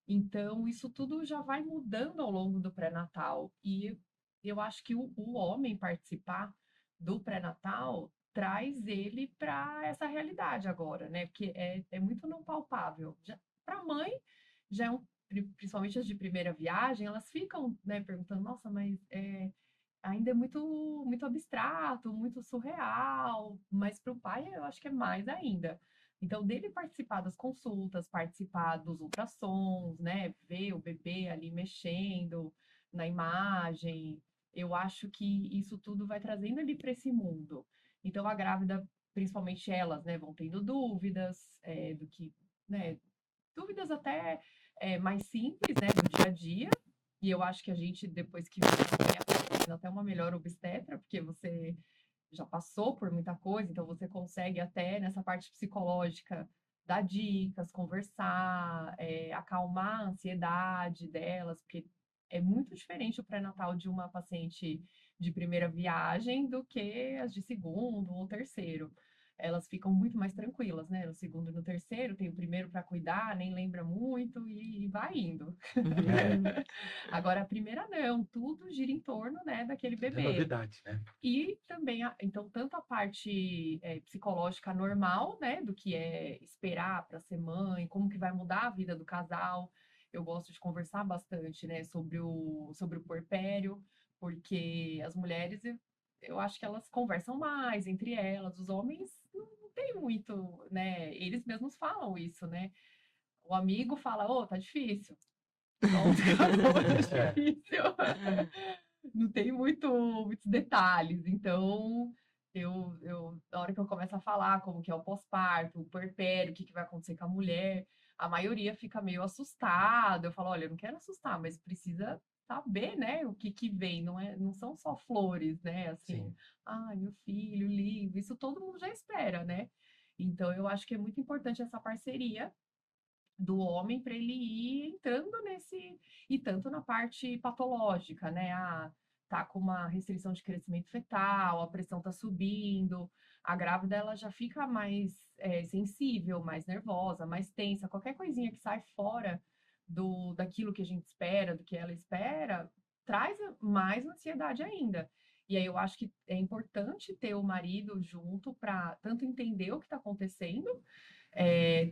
Então, isso tudo já vai mudando ao longo do pré-natal. E eu acho que o homem participar do pré-natal traz ele para essa realidade agora, né? Porque é muito não palpável. Para a mãe, já é principalmente as de primeira viagem, elas ficam, né, perguntando, nossa, mas ainda é muito abstrato, muito surreal, mas para o pai eu acho que é mais ainda. Então, dele participar das consultas, participar dos ultrassons, né, ver o bebê ali mexendo na imagem, eu acho que isso tudo vai trazendo ele para esse mundo. Então, a grávida, principalmente elas, né, vão tendo dúvidas do que, né, dúvidas até mais simples, né, do dia a dia. E eu acho que a gente, depois que vem até uma melhor obstetra, porque você já passou por muita coisa, então você consegue até nessa parte psicológica dar dicas, conversar, acalmar a ansiedade delas, porque é muito diferente o pré-natal de uma paciente de primeira viagem do que as de segundo ou terceiro. Elas ficam muito mais tranquilas, né? No segundo e no terceiro, tem o primeiro para cuidar, nem lembra muito e vai indo. É, Agora, a primeira não, tudo gira em torno, né, daquele é bebê. novidade, né? E também, então, tanto a parte psicológica normal, né, do que é esperar para ser mãe, como que vai mudar a vida do casal. Eu gosto de conversar bastante, né, sobre o puerpério, porque as mulheres, eu acho que elas conversam mais entre elas, os homens não tem muito, né, eles mesmos falam isso, né. O amigo fala, ô, tá difícil. Pronto, acabou, tá É. difícil. Não tem muitos detalhes. Então, na hora que eu começo a falar como que é o pós-parto, o puerpério, o que vai acontecer com a mulher, a maioria fica meio assustada. Eu falo, olha, eu não quero assustar, mas precisa saber, né, o que vem, não são só flores, né, assim, Sim. ai, meu filho, lindo, isso todo mundo já espera, né? Então, eu acho que é muito importante essa parceria do homem para ele ir entrando nesse, e tanto na parte patológica, né? Ah, tá com uma restrição de crescimento fetal, a pressão tá subindo, a grávida ela já fica mais sensível, mais nervosa, mais tensa, qualquer coisinha que sai fora daquilo que a gente espera, do que ela espera, traz mais ansiedade ainda. E aí eu acho que é importante ter o marido junto para tanto entender o que está acontecendo,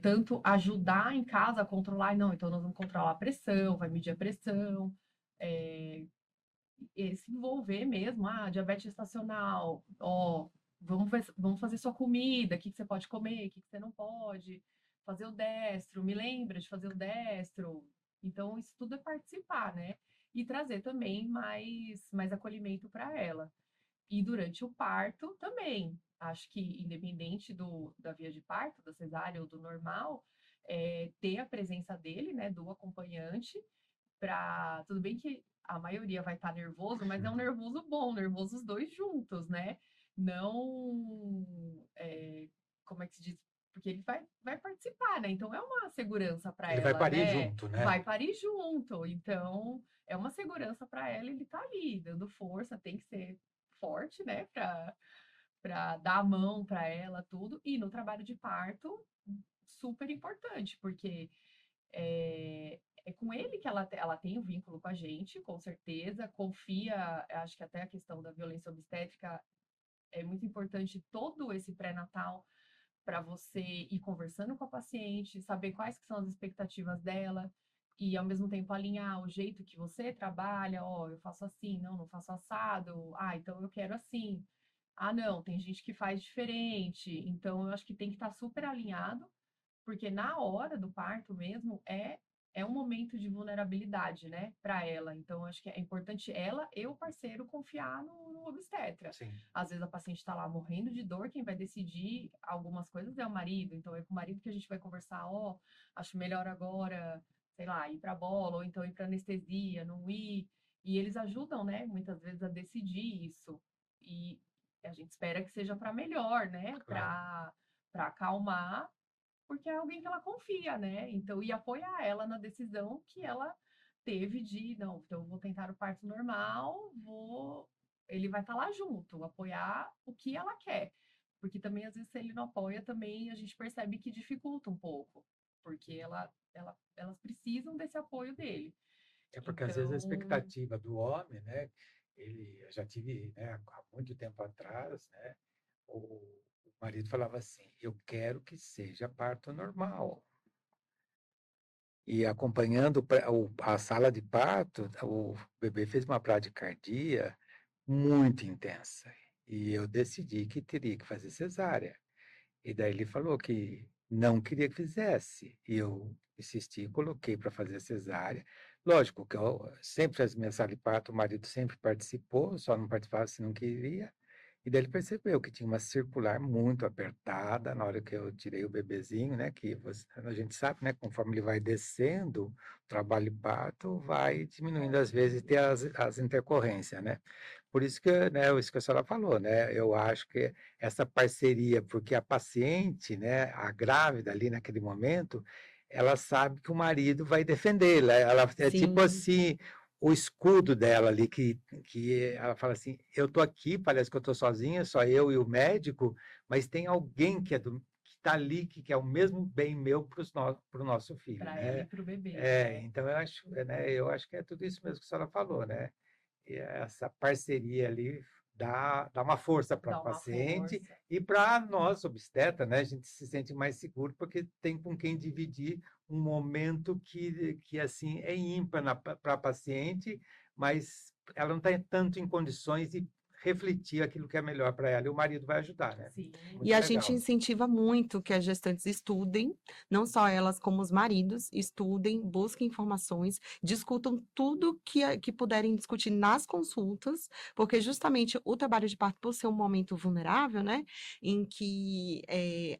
tanto ajudar em casa a controlar, não, então nós vamos controlar a pressão, vai medir a pressão, é, e se envolver mesmo, diabetes gestacional, ó, vamos fazer sua comida, o que você pode comer, o que você não pode, fazer o destro, me lembra de fazer o destro. Então, isso tudo é participar, né? E trazer também mais acolhimento para ela. E durante o parto também. Acho que, independente da via de parto, da cesárea ou do normal, ter a presença dele, né, do acompanhante, para. Tudo bem que a maioria vai estar nervoso, mas é um nervoso bom, nervoso os dois juntos, né? Não. Como é que se diz? Porque ele vai participar, né? Então é uma segurança para Ele vai ela, parir né? junto, né? Vai parir junto. Então é uma segurança para ela, ele tá ali, dando força, tem que ser forte, né? Para dar a mão para ela, tudo. E no trabalho de parto, super importante, porque é com ele que ela tem o vínculo com a gente, com certeza, confia, acho que até a questão da violência obstétrica é muito importante todo esse pré-natal para você ir conversando com a paciente, saber quais que são as expectativas dela e ao mesmo tempo alinhar o jeito que você trabalha, ó, eu faço assim, não faço assado, então eu quero assim. Ah, não, tem gente que faz diferente. Então eu acho que tem que estar super alinhado, porque na hora do parto mesmo é um momento de vulnerabilidade, né, para ela. Então, acho que é importante ela e o parceiro confiar no obstetra. Sim. Às vezes a paciente está lá morrendo de dor, quem vai decidir algumas coisas é o marido. Então, é com o marido que a gente vai conversar, acho melhor agora, sei lá, ir para bola, ou então ir para anestesia, não ir. E eles ajudam, né, muitas vezes a decidir isso. E a gente espera que seja para melhor, né, Claro. para acalmar, porque é alguém que ela confia, né? Então, e apoiar ela na decisão que ela teve de, não, então eu vou tentar o parto normal, ele vai estar lá junto, apoiar o que ela quer. Porque também, às vezes, se ele não apoia, também a gente percebe que dificulta um pouco, porque elas precisam desse apoio dele. É porque às vezes a Então, expectativa do homem, né? Eu já tive, né, há muito tempo atrás, né? O marido falava assim: eu quero que seja parto normal. E acompanhando a sala de parto, o bebê fez uma bradicardia muito intensa. E eu decidi que teria que fazer cesárea. E daí ele falou que não queria que fizesse. E eu insisti, coloquei para fazer cesárea. Lógico que sempre as minhas salas de parto, o marido sempre participou, só não participava se não queria. E daí ele percebeu que tinha uma circular muito apertada na hora que eu tirei o bebezinho, né? A gente sabe, né? Conforme ele vai descendo, o trabalho de parto vai diminuindo às vezes ter as intercorrências, né? Por isso que, né, isso que a senhora falou, né? Eu acho que essa parceria, porque a paciente, né, a grávida ali naquele momento, ela sabe que o marido vai defendê-la. Ela é tipo Sim, assim, o escudo dela ali, que ela fala assim, eu estou aqui, parece que eu estou sozinha, só eu e o médico, mas tem alguém que está ali, que é o mesmo bem meu para o nosso filho, para ela e né? para o bebê, né? Então eu acho que é tudo isso mesmo que a senhora falou, né? E essa parceria ali dá uma força para a Dá uma paciente força. e para nós, obstetra, né? A gente se sente mais seguro porque tem com quem dividir um momento que assim, é ímpar para a paciente, mas ela não está tanto em condições de refletir aquilo que é melhor para ela, e o marido vai ajudar, né? Sim. Muito E a legal. gente incentiva muito que as gestantes estudem, não só elas como os maridos, estudem, busquem informações, discutam tudo que puderem discutir nas consultas, porque justamente o trabalho de parto, por ser um momento vulnerável, né, em que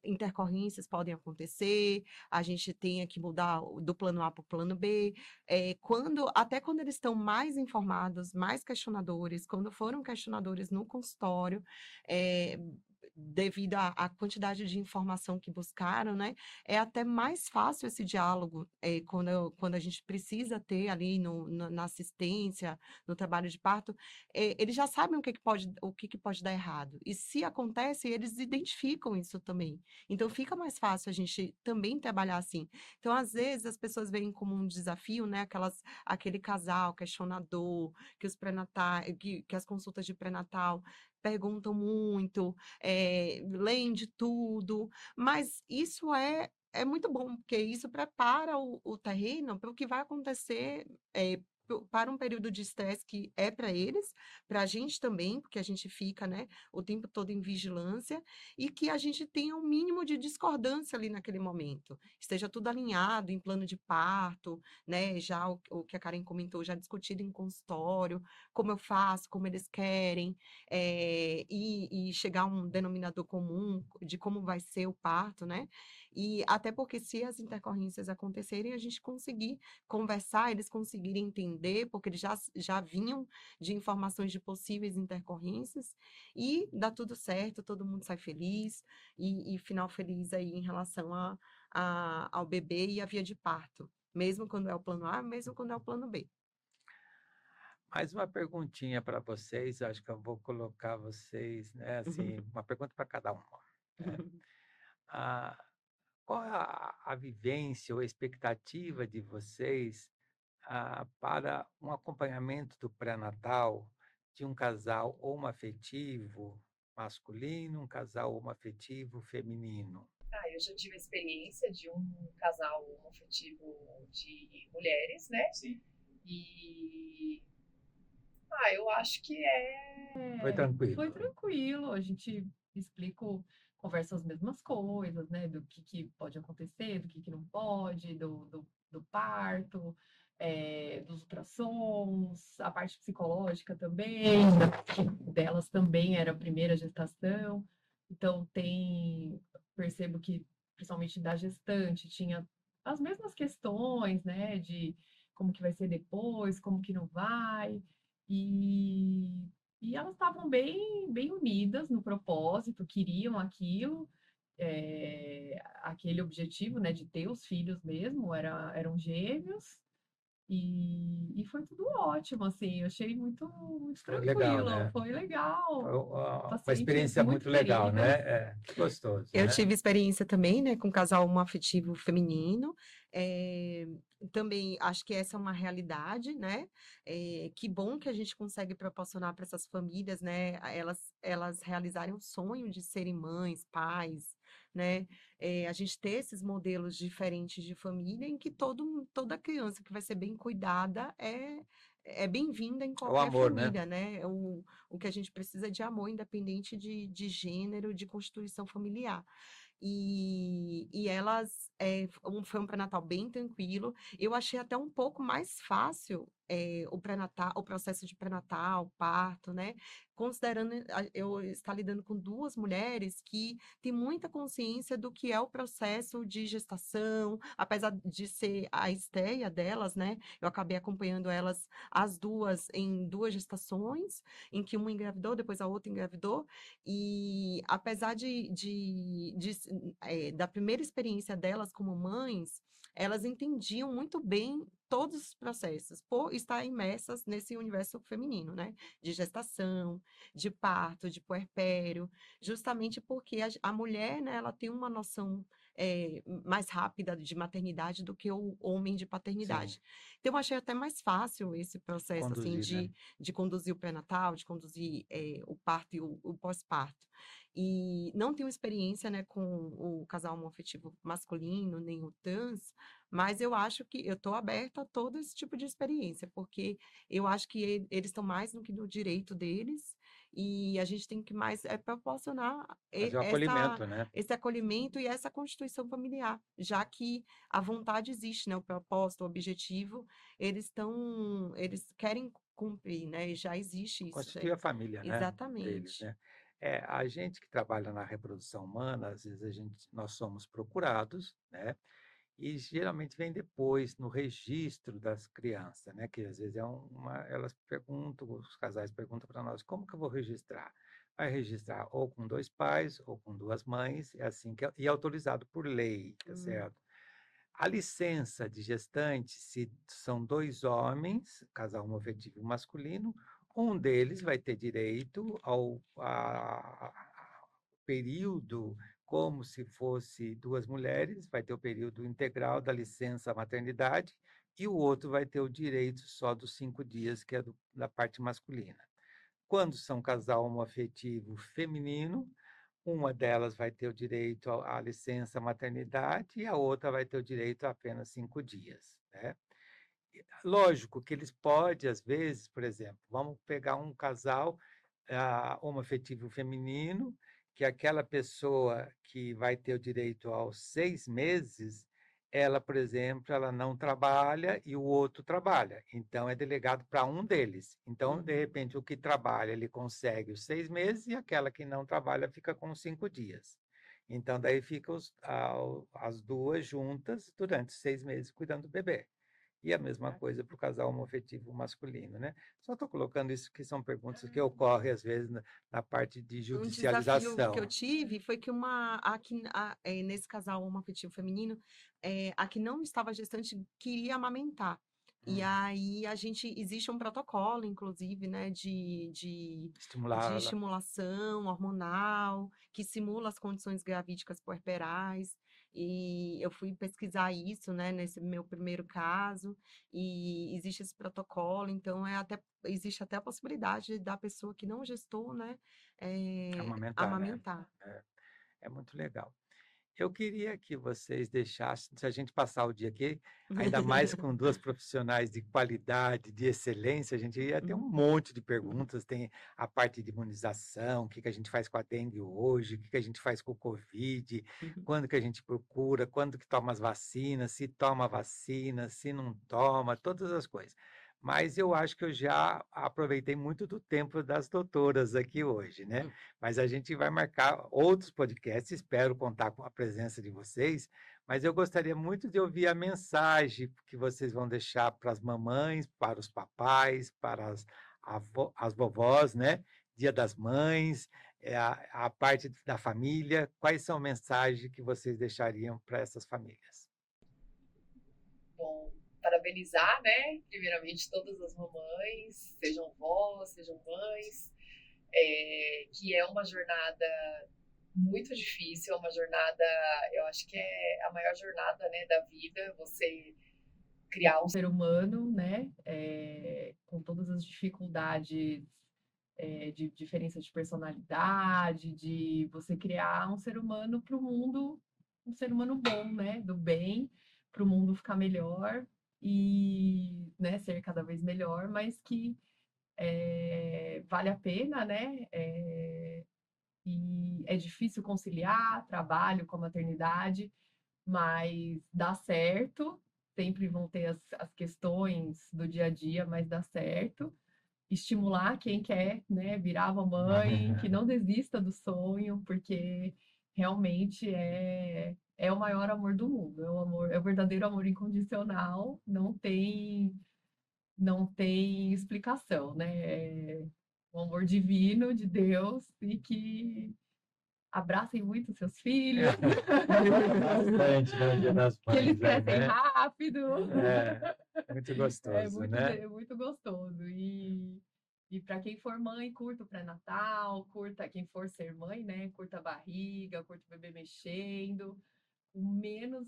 intercorrências podem acontecer, a gente tem que mudar do plano A para o plano B, até quando eles estão mais informados, mais questionadores, quando foram questionadores no consultório, eh, devido à quantidade de informação que buscaram, né, é até mais fácil esse diálogo, quando a gente precisa ter ali na assistência, no trabalho de parto, eles já sabem o que pode dar errado. E se acontece, eles identificam isso também. Então fica mais fácil a gente também trabalhar assim. Então, às vezes, as pessoas veem como um desafio, né, aquele casal questionador, que as consultas de pré-natal perguntam muito, leem de tudo, mas isso é muito bom, porque isso prepara o terreno para o que vai acontecer, para um período de estresse que é para eles, para a gente também, porque a gente fica, né, o tempo todo em vigilância, e que a gente tenha um mínimo de discordância ali naquele momento, esteja tudo alinhado em plano de parto, né, já o que a Karen comentou, já discutido em consultório, como eu faço, como eles querem, e chegar a um denominador comum de como vai ser o parto, né? E até porque se as intercorrências acontecerem, a gente conseguir conversar, eles conseguirem entender, porque eles já vinham de informações de possíveis intercorrências, e dá tudo certo, todo mundo sai feliz, e final feliz aí em relação ao bebê e à via de parto, mesmo quando é o plano A, mesmo quando é o plano B. Mais uma perguntinha para vocês, acho que eu vou colocar vocês, né, assim, uma pergunta para cada um. Ah, qual é a vivência ou a expectativa de vocês para um acompanhamento do pré-natal de um casal homoafetivo masculino, um casal homoafetivo feminino? Eu já tive a experiência de um casal homoafetivo de mulheres, né? Sim. E eu acho que Foi tranquilo. Foi tranquilo, a gente conversa as mesmas coisas, né? Do que pode acontecer, do que não pode, do parto, dos ultrassons, a parte psicológica também, delas também era a primeira gestação, então percebo que, principalmente da gestante, tinha as mesmas questões, né? De como que vai ser depois, como que não vai, e elas estavam bem unidas no propósito, queriam aquilo, aquele objetivo, né, de ter os filhos mesmo, eram gêmeos, e foi tudo ótimo, assim, eu achei muito Foi legal, tranquilo, né? foi legal. Foi uma Pacientes experiência muito legal, queridas. né? Que gostoso, Eu né? tive experiência também, né, com um casal homoafetivo feminino. Também acho que essa é uma realidade, né? Que bom que a gente consegue proporcionar para essas famílias, né? Elas realizarem o sonho de serem mães, pais, né? A gente ter esses modelos diferentes de família em que toda criança que vai ser bem cuidada é bem-vinda em O qualquer amor, né? família, né? O que a gente precisa é de amor, independente de gênero, de constituição familiar. E elas, foi um pré-natal bem tranquilo. Eu achei até um pouco mais fácil o pré-natal, o processo de pré-natal, parto, né? Considerando eu estar lidando com duas mulheres que têm muita consciência do que é o processo de gestação, apesar de ser a estreia delas, né? Eu acabei acompanhando elas, as duas, em duas gestações, em que uma engravidou, depois a outra engravidou, e apesar da primeira experiência delas como mães, elas entendiam muito bem todos os processos, por estar imersas nesse universo feminino, né? De gestação, de parto, de puerpério, justamente porque a mulher, né, ela tem uma noção mais rápida de maternidade do que o homem de Sim, paternidade. Então, eu achei até mais fácil esse processo, assim, conduzir, né? de conduzir o pré-natal, de conduzir o parto e o pós-parto. E não tenho experiência, né, com o casal homoafetivo masculino, nem o trans, mas eu acho que eu estou aberta a todo esse tipo de experiência, porque eu acho que eles estão mais no que no direito deles, e a gente tem que mais proporcionar Fazer o acolhimento, né? esse acolhimento e essa constituição familiar, já que a vontade existe, né? O propósito, o objetivo, eles querem cumprir, né? E já existe isso. Constituir a família, né, deles, Exatamente. né. A gente que trabalha na reprodução humana, às vezes nós somos procurados, né, e geralmente vem depois no registro das crianças, né, que às vezes elas perguntam, os casais perguntam para nós: "Como que eu vou registrar?". Vai registrar ou com 2 pais ou com 2 mães, é assim que e autorizado por lei, tá Hum, certo? A licença de gestante, se são 2 homens, casal homoafetivo masculino, um deles vai ter direito período como se fosse 2 mulheres, vai ter o período integral da licença maternidade, e o outro vai ter o direito só dos 5 dias, que é da parte masculina. Quando são casal homoafetivo feminino, uma delas vai ter o direito à licença maternidade e a outra vai ter o direito a apenas 5 dias, né. Lógico que eles podem, às vezes, por exemplo, vamos pegar um casal, homoafetivo feminino, que aquela pessoa que vai ter o direito aos 6 meses, ela, por exemplo, ela não trabalha e o outro trabalha, então é delegado para um deles. Então, de repente, o que trabalha, ele consegue os 6 meses e aquela que não trabalha fica com 5 dias. Então, daí fica as 2 juntas durante 6 meses cuidando do bebê. E a mesma coisa para o casal homoafetivo masculino, né. Só estou colocando isso que são perguntas que ocorrem às vezes na parte de Um desafio que eu judicialização. tive foi que nesse casal homoafetivo feminino, a que não estava gestante queria amamentar. E Hum, aí existe um protocolo, inclusive, né, de estimular estimulação hormonal, que simula as condições gravídicas puerperais. E eu fui pesquisar isso, né, nesse meu primeiro caso, e existe esse protocolo, então existe até a possibilidade da pessoa que não gestou, né, amamentar, né. amamentar. É, é muito legal. Eu queria que vocês deixassem, se a gente passar o dia aqui, ainda mais com 2 profissionais de qualidade, de excelência, a gente ia ter um monte de perguntas. Tem a parte de imunização, o que que a gente faz com a dengue hoje, o que que a gente faz com o covid, quando que a gente procura, quando que toma as vacinas, se toma a vacina, se não toma, todas as coisas. Mas eu acho que eu já aproveitei muito do tempo das doutoras aqui hoje, né. Mas a gente vai marcar outros podcasts, espero contar com a presença de vocês, mas eu gostaria muito de ouvir a mensagem que vocês vão deixar para as mamães, para os papais, para as vovós, né? Dia das Mães, a parte da família. Quais são mensagens que vocês deixariam para essas famílias? Bom, parabenizar, né? Primeiramente, todas as mamães, sejam vós, sejam mães, que é uma jornada muito difícil, é uma jornada, eu acho que é a maior jornada, né, da vida, você criar um ser humano, né, com todas as dificuldades, de diferença de personalidade, de você criar um ser humano para o mundo, um ser humano bom, né, do bem, para o mundo ficar melhor e, né, ser cada vez melhor, mas que vale a pena, né, e é difícil conciliar trabalho com a maternidade, mas dá certo. Sempre vão ter as questões do dia a dia, mas dá certo. Estimular quem quer, né, virar mamãe, que não desista do sonho, porque realmente é o maior amor do mundo. É o verdadeiro amor incondicional. Não tem explicação, né? É o amor divino de Deus e que abracem muito seus filhos, Bastante, né, Dia das que eles Mães aí, crescem né? rápido. Muito É gostoso, muito, né? muito gostoso. E para quem for mãe, curta o pré-natal, curta quem for ser mãe, né? Curta a barriga, curta o bebê mexendo, o menos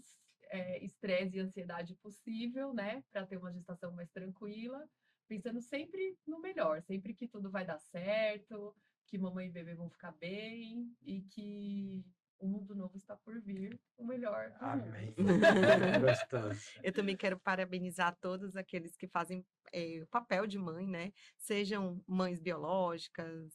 estresse e ansiedade possível, né? Para ter uma gestação mais tranquila, pensando sempre no melhor, sempre que tudo vai dar certo, que mamãe e bebê vão ficar bem e que o mundo novo está por vir, o melhor do Amém. mundo. Gostoso. Eu também quero parabenizar todos aqueles que fazem o papel de mãe, né? Sejam mães biológicas,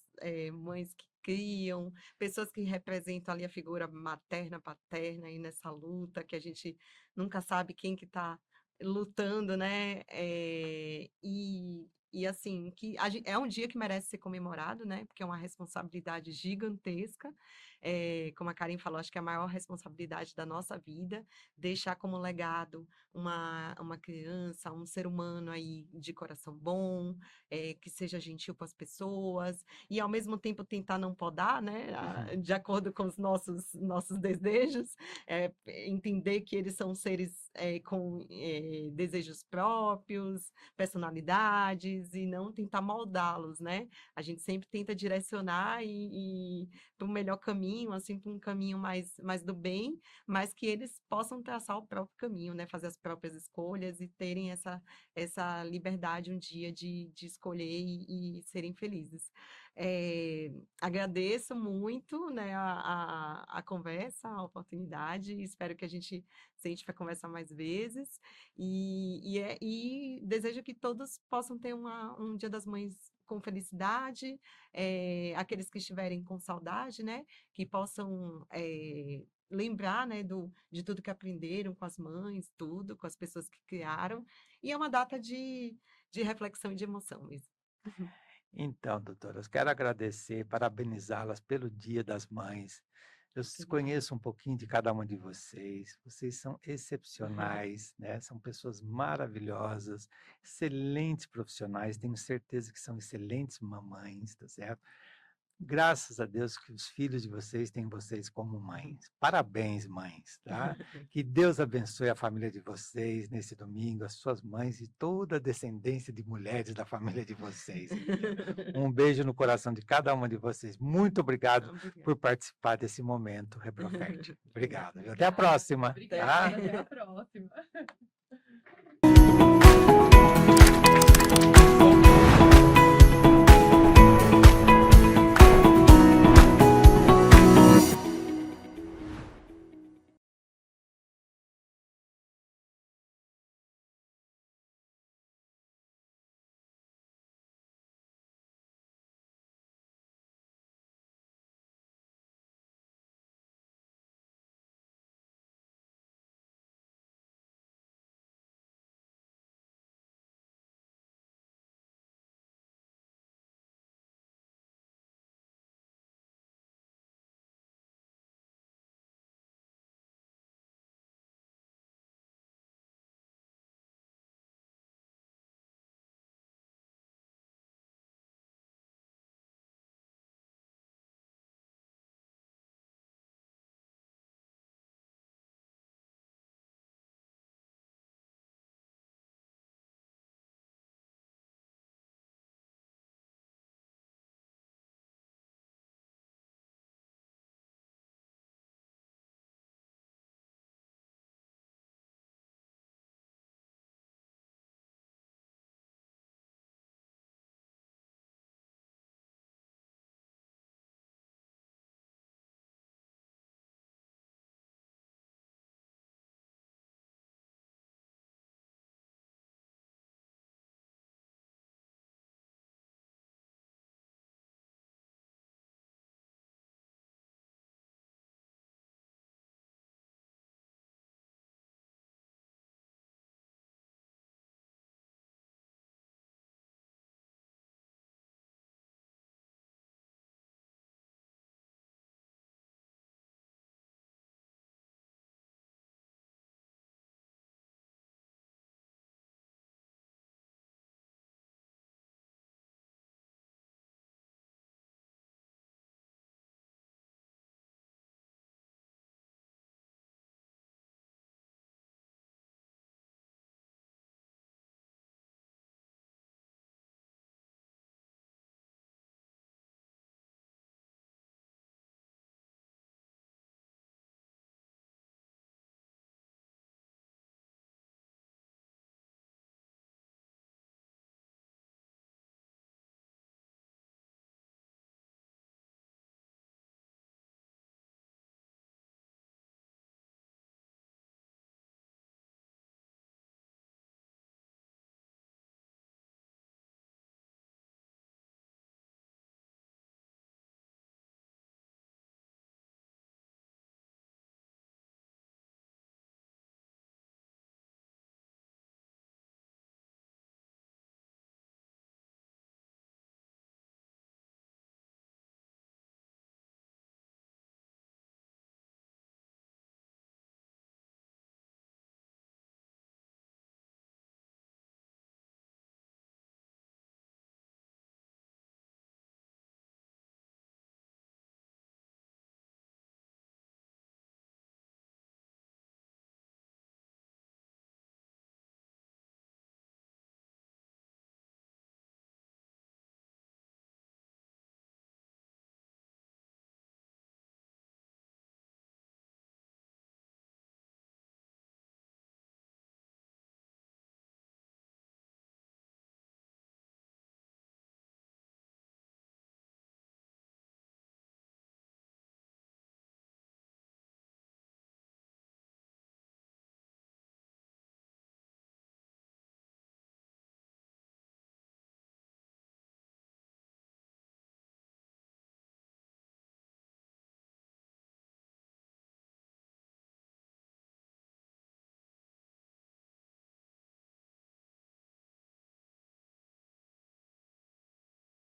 mães que criam, pessoas que representam ali a figura materna, paterna aí nessa luta, que a gente nunca sabe quem que está lutando, né? E assim, é um dia que merece ser comemorado, né? Porque é uma responsabilidade gigantesca. Como a Karen falou, acho que é a maior responsabilidade da nossa vida, deixar como legado uma criança, um ser humano aí de coração bom, que seja gentil com as pessoas, e ao mesmo tempo tentar não podar, né? De acordo com os nossos desejos, entender que eles são seres com desejos próprios, personalidades, e não tentar moldá-los, né? A gente sempre tenta direcionar e para um melhor caminho, assim, para um caminho mais do bem, mas que eles possam traçar o próprio caminho, né? Fazer as próprias escolhas e terem essa liberdade um dia de escolher e serem felizes. Agradeço muito, né, a conversa, a oportunidade, espero que a gente sente para conversar mais vezes, e desejo que todos possam ter um Dia das Mães com felicidade, aqueles que estiverem com saudade, né, que possam lembrar, né, de tudo que aprenderam com as mães, tudo, com as pessoas que criaram, e é uma data de reflexão e de emoção mesmo. Então, doutoras, quero agradecer, parabenizá-las pelo Dia das Mães. Eu Que bom. conheço um pouquinho de cada uma de vocês. Vocês são excepcionais, né? São pessoas maravilhosas, excelentes profissionais. Tenho certeza que são excelentes mamães, tá certo? Graças a Deus que os filhos de vocês têm vocês como mães. Parabéns, mães, tá? Que Deus abençoe a família de vocês nesse domingo, as suas mães e toda a descendência de mulheres da família de vocês. Um beijo no coração de cada uma de vocês. Muito obrigado por participar desse momento Reprofértil. Obrigado. Até a próxima. Obrigada, Tá? até a próxima.